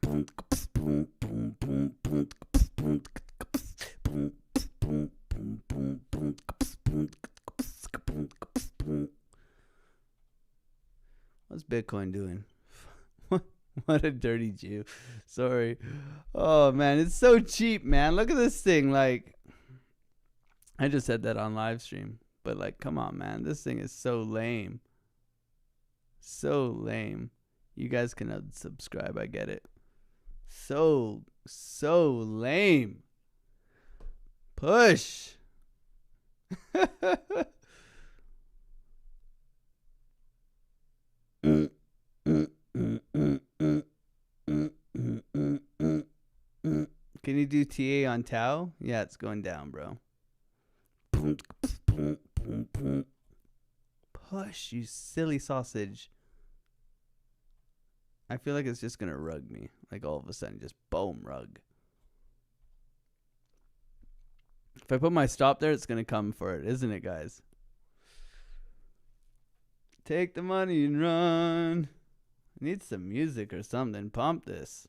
boom, boom, boom, boom, boom. What's Bitcoin doing? What a dirty Jew. Sorry. Oh, man. It's so cheap, man. Look at this thing. Like, I just said that on live stream. But, like, come on, man. This thing is so lame. So lame. You guys can unsubscribe. I get it. So lame. Push. Can you do TA on Tau? Yeah, it's going down, bro. Push, you silly sausage. I feel like it's just going to rug me. Like all of a sudden, just boom, rug. If I put my stop there, it's going to come for it, isn't it, guys? Take the money and run. I need some music or something. Pump this.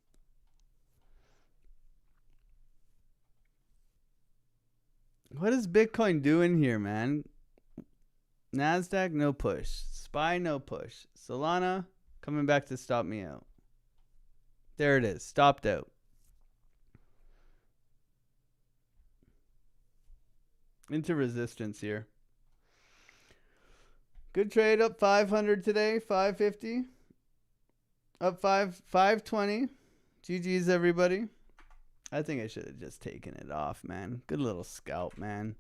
What is Bitcoin doing here, man? NASDAQ, no push. SPY, no push. Solana, coming back to stop me out. There it is. Stopped out. Into resistance here. Good trade, up 500 today, 550. Up 520. GG's, everybody. I think I should have just taken it off, man. Good little scalp, man.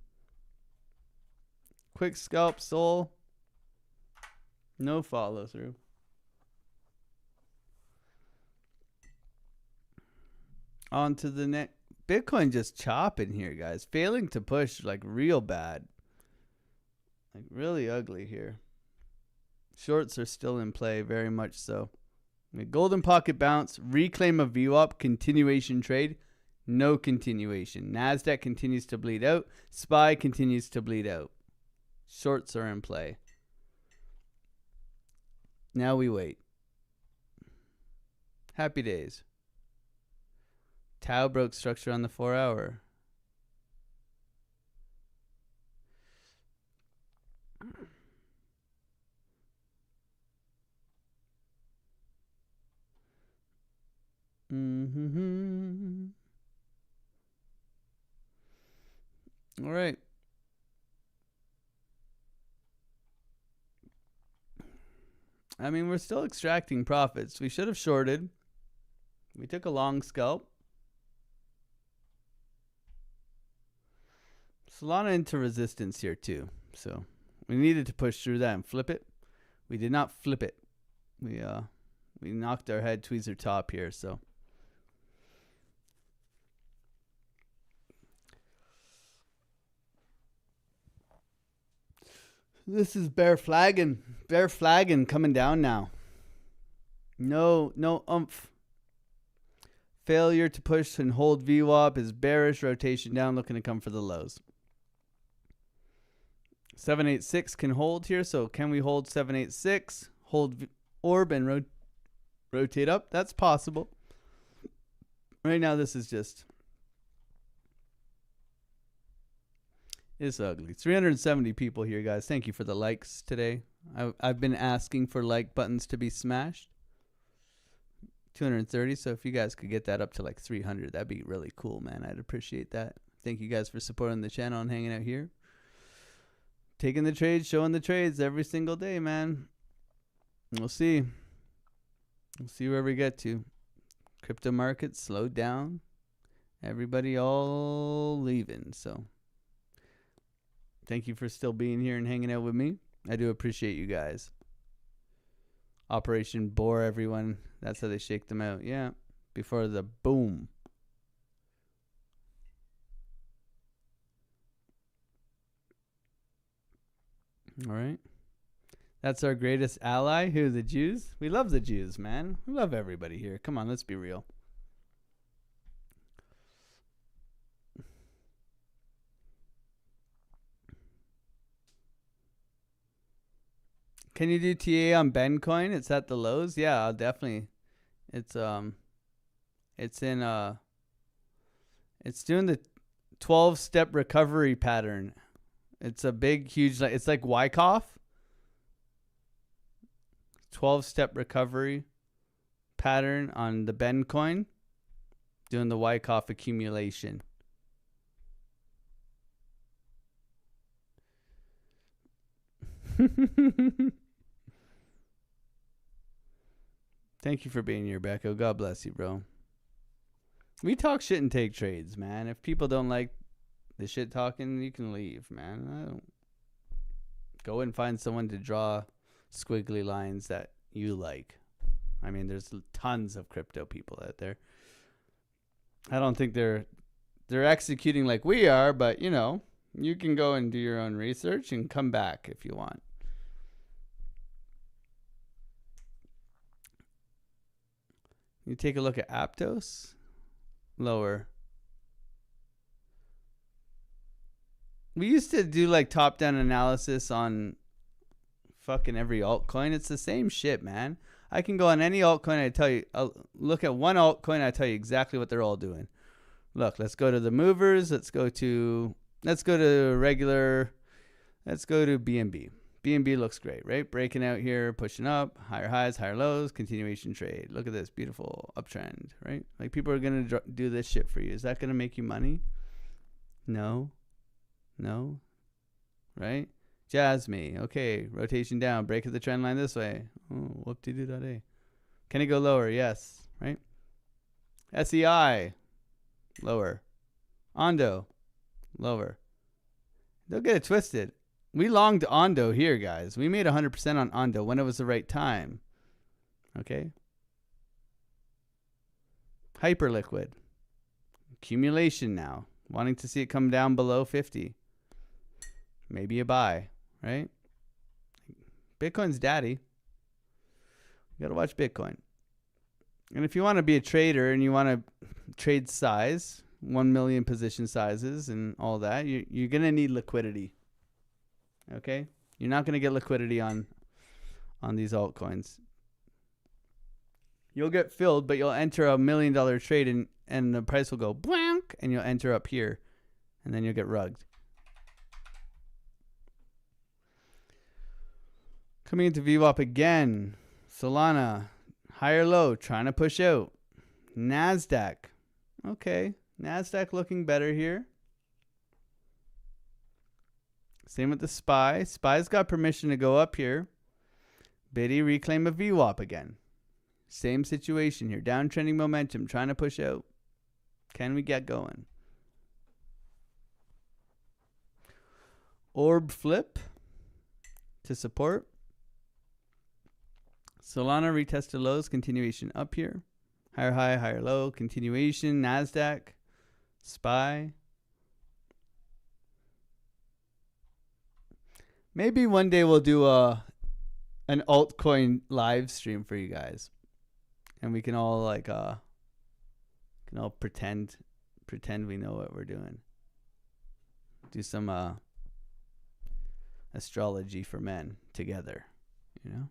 Quick scalp, soul. No follow through. On to the next. Bitcoin just chopping here, guys. Failing to push like real bad. Like really ugly here. Shorts are still in play, very much so. Golden pocket bounce, reclaim a VWAP, continuation trade. No continuation. NASDAQ continues to bleed out. SPY continues to bleed out. Shorts are in play. Now we wait. Happy days. Tau broke structure on the 4-hour. All right. I mean, we're still extracting profits. We should have shorted. We took a long scalp. Solana into resistance here too. So we needed to push through that and flip it. We did not flip it. We knocked our head tweezer top here, so this is bear flagging. Bear flagging coming down now. No oomph. Failure to push and hold VWAP is bearish. Rotation down, looking to come for the lows. 786 can hold here, so can we hold 786? Hold orb and rotate up. That's possible. Right now, this is just... It's ugly. 370 people here, guys. Thank you for the likes today. I've been asking for like buttons to be smashed. 230. So if you guys could get that up to like 300, that'd be really cool, man. I'd appreciate that. Thank you guys for supporting the channel and hanging out here. Taking the trades, showing the trades every single day, man. We'll see. We'll see where we get to. Crypto market slowed down. Everybody all leaving. So thank you for still being here and hanging out with me. I do appreciate you guys. Operation bore everyone. That's how they shake them out. Yeah. Before the boom. All right. That's our greatest ally. Who? The Jews? We love the Jews, man. We love everybody here. Come on, let's be real. Can you do TA on Bencoin? It's at the lows. Yeah, I'll definitely. It's in it's doing the 12-step recovery pattern. It's a big, huge. It's like Wyckoff. 12-step recovery pattern on the Bencoin. Doing the Wyckoff accumulation. Thank you for being here, Becco. God bless you, bro. We talk shit and take trades, man. If people don't like the shit talking, you can leave, man. I don't go and find someone to draw squiggly lines that you like. I mean, there's tons of crypto people out there. I don't think they're executing like we are, but you know, you can go and do your own research and come back if you want. You take a look at Aptos. Lower. We used to do like top-down analysis on fucking every altcoin. It's the same shit, man. I can go on any altcoin. I tell you, I'll look at one altcoin. I tell you exactly what they're all doing. Look, let's go to the movers. Let's go to regular. Let's go to BNB. BNB looks great, right? Breaking out here, pushing up, higher highs, higher lows, continuation trade. Look at this beautiful uptrend, right? Like people are going to do this shit for you. Is that going to make you money? No. No. Right? Jasmine. Okay. Rotation down. Break of the trend line this way. Oh, whoop-de-doo-da-day. Can it go lower? Yes. Right? SEI. Lower. Ondo. Lower. Don't get it twisted. We longed Ondo here, guys. We made 100% on Ondo when it was the right time. Okay? Hyperliquid. Accumulation now. Wanting to see it come down below 50. Maybe a buy, right? Bitcoin's daddy. You got to watch Bitcoin. And if you want to be a trader and you want to trade size, 1 million position sizes and all that, you're going to need liquidity. Okay? You're not going to get liquidity on these altcoins. You'll get filled, but you'll enter $1 million trade and the price will go blank and you'll enter up here and then you'll get rugged. Coming into VWAP again. Solana, higher low, trying to push out. NASDAQ. Okay. NASDAQ looking better here. Same with the SPY. SPY's got permission to go up here. Biddy reclaim a VWAP again. Same situation here. Downtrending momentum, trying to push out. Can we get going? Orb flip to support. Solana retested lows, continuation up here. Higher high, higher low, continuation. NASDAQ, SPY. Maybe one day we'll do an altcoin live stream for you guys, and we can all like pretend we know what we're doing. Do some astrology for men together, you know?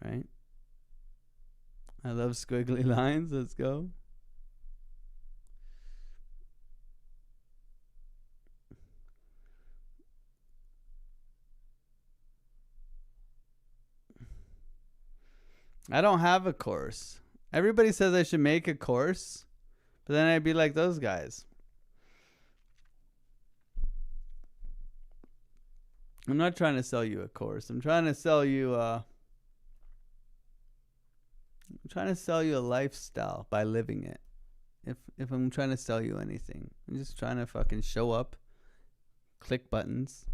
Right? I love squiggly lines. Let's go. I don't have a course. Everybody says I should make a course, but then I'd be like those guys. I'm not trying to sell you a course. I'm trying to sell you a lifestyle by living it. If I'm trying to sell you anything, I'm just trying to fucking show up, click buttons,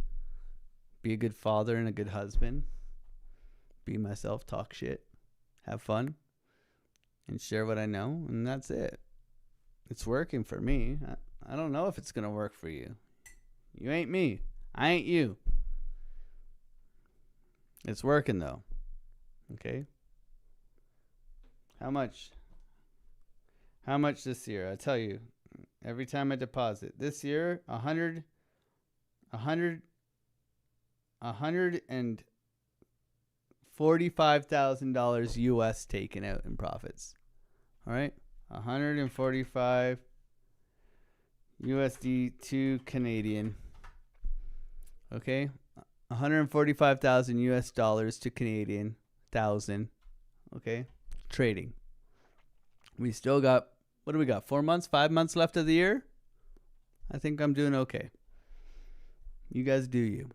be a good father and a good husband, be myself, talk shit, have fun, and share what I know, and that's it. It's working for me. I don't know if it's gonna work for you. You ain't me. I ain't you. It's working though. Okay. How much this year? I tell you, every time I deposit this year, $145,000 US taken out in profits. All right, 145 USD to Canadian. Okay, 145,000 US dollars to Canadian, 1,000. Okay, trading. We still got, what do we got? 4 months, 5 months left of the year. I think I'm doing okay. You guys do you.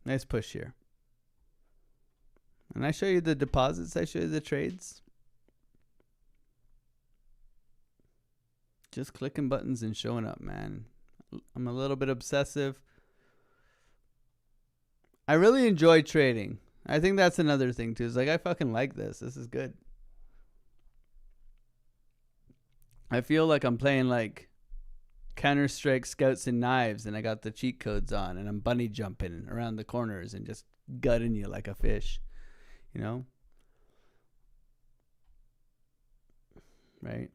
Nice push here. And I show you the deposits. I show you the trades. Just clicking buttons and showing up, man. I'm a little bit obsessive. I really enjoy trading. I think that's another thing too. It's like I fucking like this. This is good. I feel like I'm playing like Counter-Strike Scouts and Knives, and I got the cheat codes on, and I'm bunny jumping around the corners and just gutting you like a fish, you know? Right?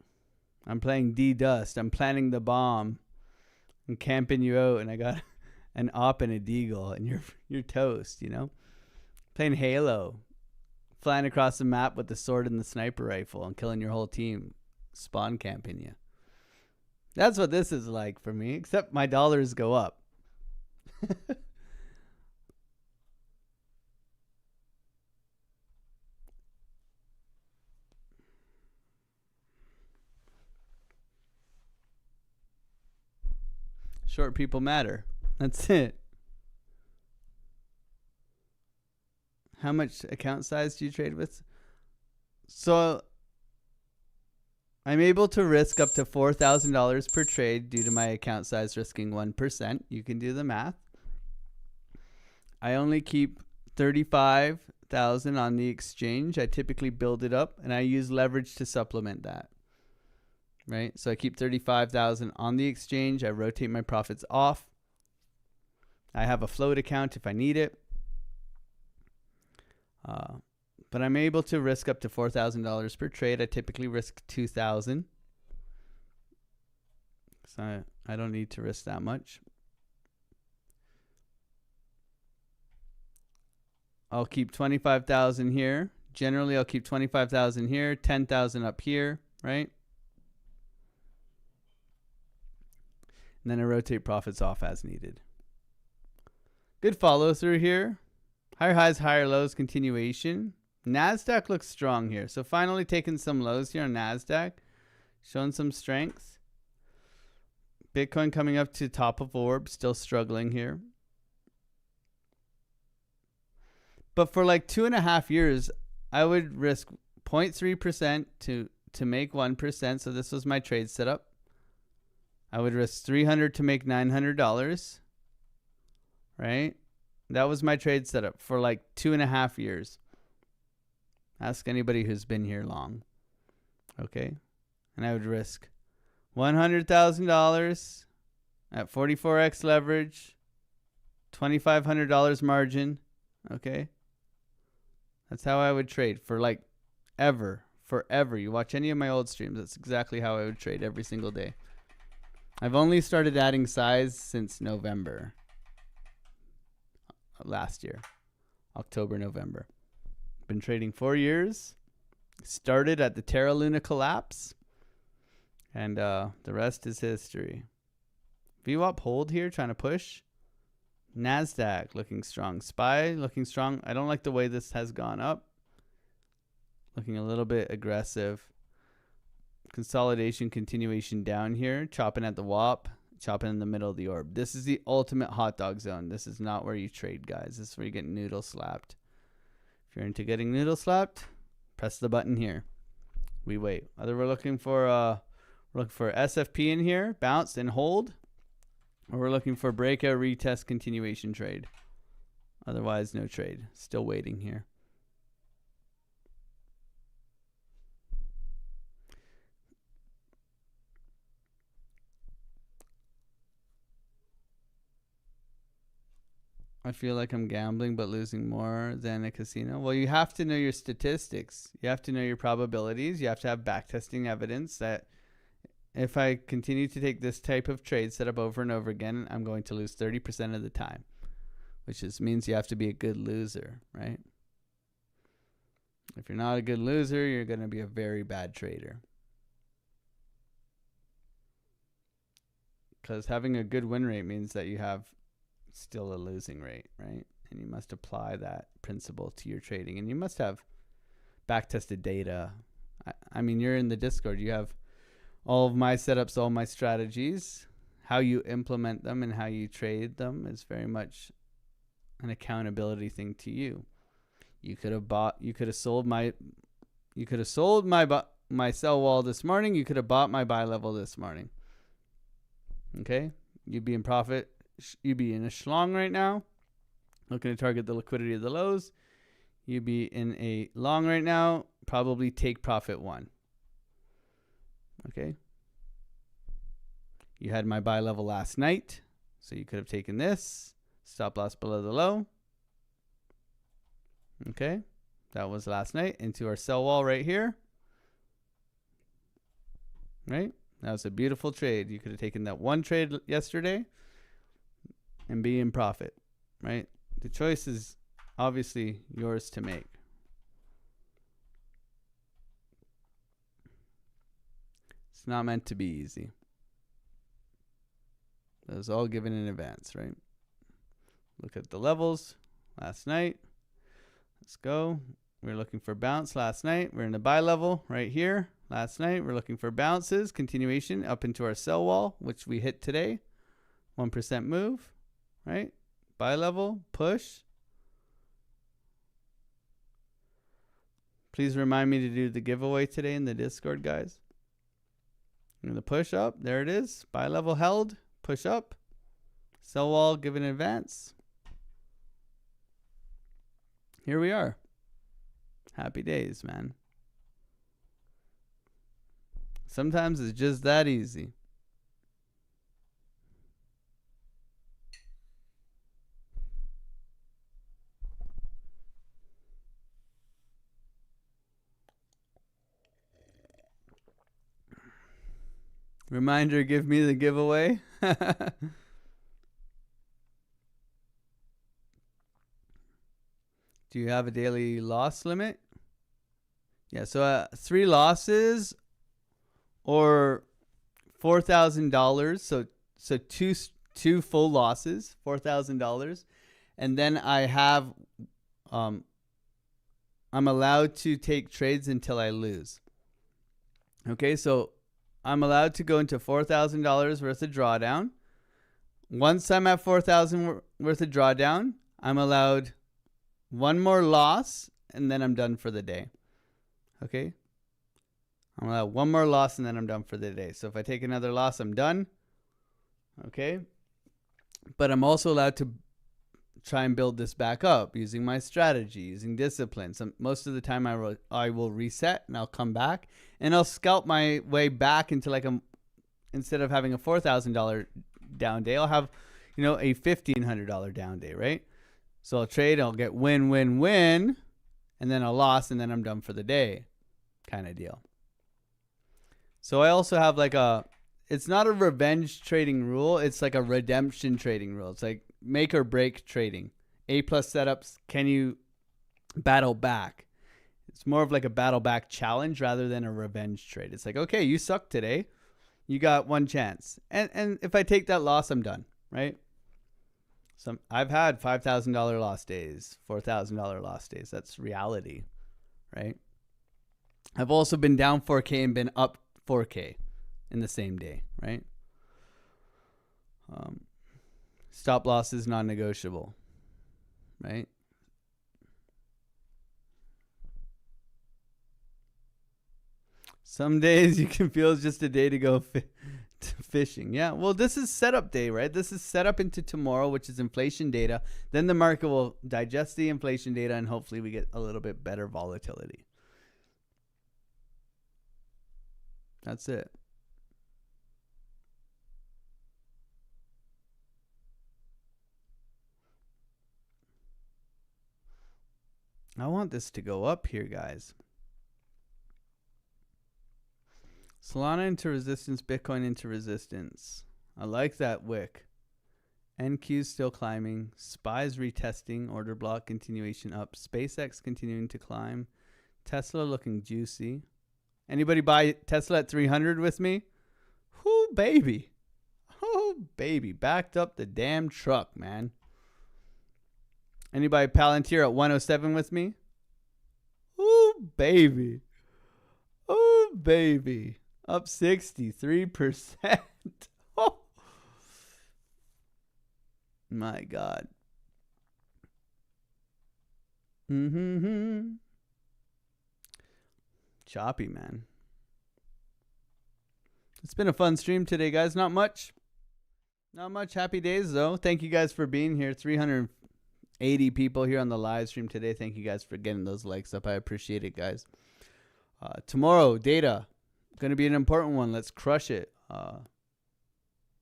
I'm playing D-Dust. I'm planting the bomb and camping you out, and I got an op and a deagle, and you're toast, you know? Playing Halo, flying across the map with the sword and the sniper rifle and killing your whole team, spawn camping you. That's what this is like for me, except my dollars go up. Short people matter. That's it. How much account size do you trade with? So I'm able to risk up to $4,000 per trade due to my account size risking 1%. You can do the math. I only keep 35,000 on the exchange. I typically build it up, and I use leverage to supplement that. Right? So I keep 35,000 on the exchange. I rotate my profits off. I have a float account if I need it. But I'm able to risk up to $4,000 per trade. I typically risk 2,000. So I don't need to risk that much. I'll keep 25,000 here. Generally, I'll keep 25,000 here, 10,000 up here, right? And then I rotate profits off as needed. Good follow through here. Higher highs, higher lows, continuation. NASDAQ looks strong here. So finally taking some lows here on NASDAQ. Showing some strength. Bitcoin coming up to top of orb, still struggling here. But for like 2.5 years, I would risk 0.3% to make 1%. So this was my trade setup. I would risk $300 to make $900, right? That was my trade setup for like 2.5 years. Ask anybody who's been here long. Okay. And I would risk $100,000 at 44x leverage, $2,500 margin. Okay. That's how I would trade for like forever. You watch any of my old streams, that's exactly how I would trade every single day. I've only started adding size since November last year, October, November. Been trading 4 years. Started at the Terra Luna collapse, and the rest is history. VWAP hold here, trying to push. NASDAQ looking strong. SPY looking strong. I don't like the way this has gone up. Looking a little bit aggressive. Consolidation, continuation down here. Chopping at the WAP. Chopping in the middle of the orb. This is the ultimate hot dog zone. This is not where you trade, guys. This is where you get noodle slapped. If you're into getting noodle slapped, press the button here. We wait. Either we're looking for SFP in here, bounce and hold, or we're looking for breakout, retest, continuation trade. Otherwise, no trade. Still waiting here. I feel like I'm gambling but losing more than a casino. Well, you have to know your statistics. You have to know your probabilities. You have to have backtesting evidence that if I continue to take this type of trade setup over and over again, I'm going to lose 30% of the time, which means you have to be a good loser, right? If you're not a good loser, you're going to be a very bad trader. Because having a good win rate means that you have still a losing rate, right? And you must apply that principle to your trading, and you must have back-tested data. I mean, you're in the Discord. You have all of my setups, all my strategies. How you implement them and how you trade them is very much an accountability thing to you. You could have sold my sell wall this morning. You could have bought my buy level this morning. Okay, you'd be in profit. You'd be in a schlong right now, looking to target the liquidity of the lows. You'd be in a long right now, probably take profit one. Okay. You had my buy level last night, so you could have taken this. Stop loss below the low. Okay. That was last night into our sell wall right here. Right? That was a beautiful trade. You could have taken that one trade yesterday and be in profit, right? The choice is obviously yours to make. It's not meant to be easy. It was all given in advance, right? Look at the levels last night. Let's go. We were looking for bounce last night. We're in the buy level right here. Last night, we're looking for bounces, continuation up into our sell wall, which we hit today. 1% move, right? Buy level, push. Please remind me to do the giveaway today in the Discord, guys. And the push up, there it is. Buy level held, push up. Sell wall given advance. Here we are. Happy days, man. Sometimes it's just that easy. Reminder, give me the giveaway. Do you have a daily loss limit? Yeah, so 3 losses or $4,000. So two full losses, $4,000, and then I have I'm allowed to take trades until I lose. Okay, so I'm allowed to go into $4,000 worth of drawdown. Once I'm at $4,000 worth of drawdown, I'm allowed one more loss, and then I'm done for the day. Okay? I'm allowed one more loss, and then I'm done for the day. So if I take another loss, I'm done. Okay? But I'm also allowed to try and build this back up using my strategy, using discipline. Most of the time I will reset, and I'll come back, and I'll scalp my way back into like instead of having a $4,000 down day, I'll have, a $1,500 down day, right? So I'll trade, I'll get win, win, win, and then a loss, and then I'm done for the day kind of deal. So I also have like it's not a revenge trading rule. It's like a redemption trading rule. It's like make or break trading. A+ setups, can you battle back? It's more of like a battle back challenge rather than a revenge trade. It's like, okay, you suck today. You got one chance. And if I take that loss, I'm done, right? I've had $5,000 loss days, $4,000 loss days. That's reality, right? I've also been down 4K and been up 4K in the same day, right? Stop loss is non-negotiable, right? Some days you can feel it's just a day to go fishing. Yeah, well, this is setup day, right? This is set up into tomorrow, which is inflation data. Then the market will digest the inflation data, and hopefully we get a little bit better volatility. That's it. I want this to go up here, guys. Solana into resistance, Bitcoin into resistance. I like that wick. NQ still climbing. SPY's retesting. Order block continuation up. SpaceX continuing to climb. Tesla looking juicy. Anybody buy Tesla at 300 with me? Whoo, baby. Oh, baby. Backed up the damn truck, man. Anybody Palantir at 107 with me? Ooh, baby. Oh, baby. Up 63%. Oh. My God. Choppy, man. It's been a fun stream today, guys. Not much. Not much. Happy days, though. Thank you guys for being here. 380 people here on the live stream today. Thank you guys for getting those likes up. I appreciate it, guys. Tomorrow, data. Going to be an important one. Let's crush it.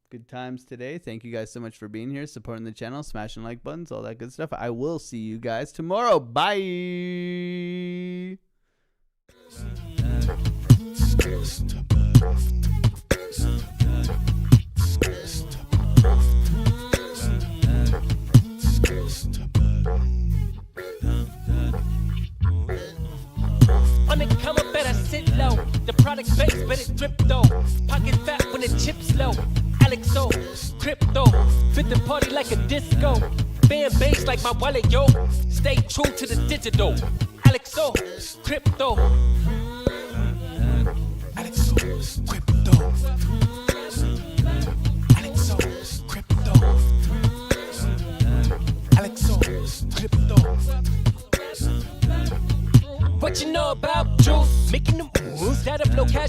Good times today. Thank you guys so much for being here, supporting the channel, smashing like buttons, all that good stuff. I will see you guys tomorrow. Bye. On the come up, better sit low. The product base, but it drip though. Pocket fat when the chips low. AlexOCrypto, fit the party like a disco. Fan base like my wallet, yo. Stay true to the digital. AlexOCrypto. AlexOCrypto. AlexOCrypto. AlexOCrypto. What you know about juice? Making the moves that'll blow cash.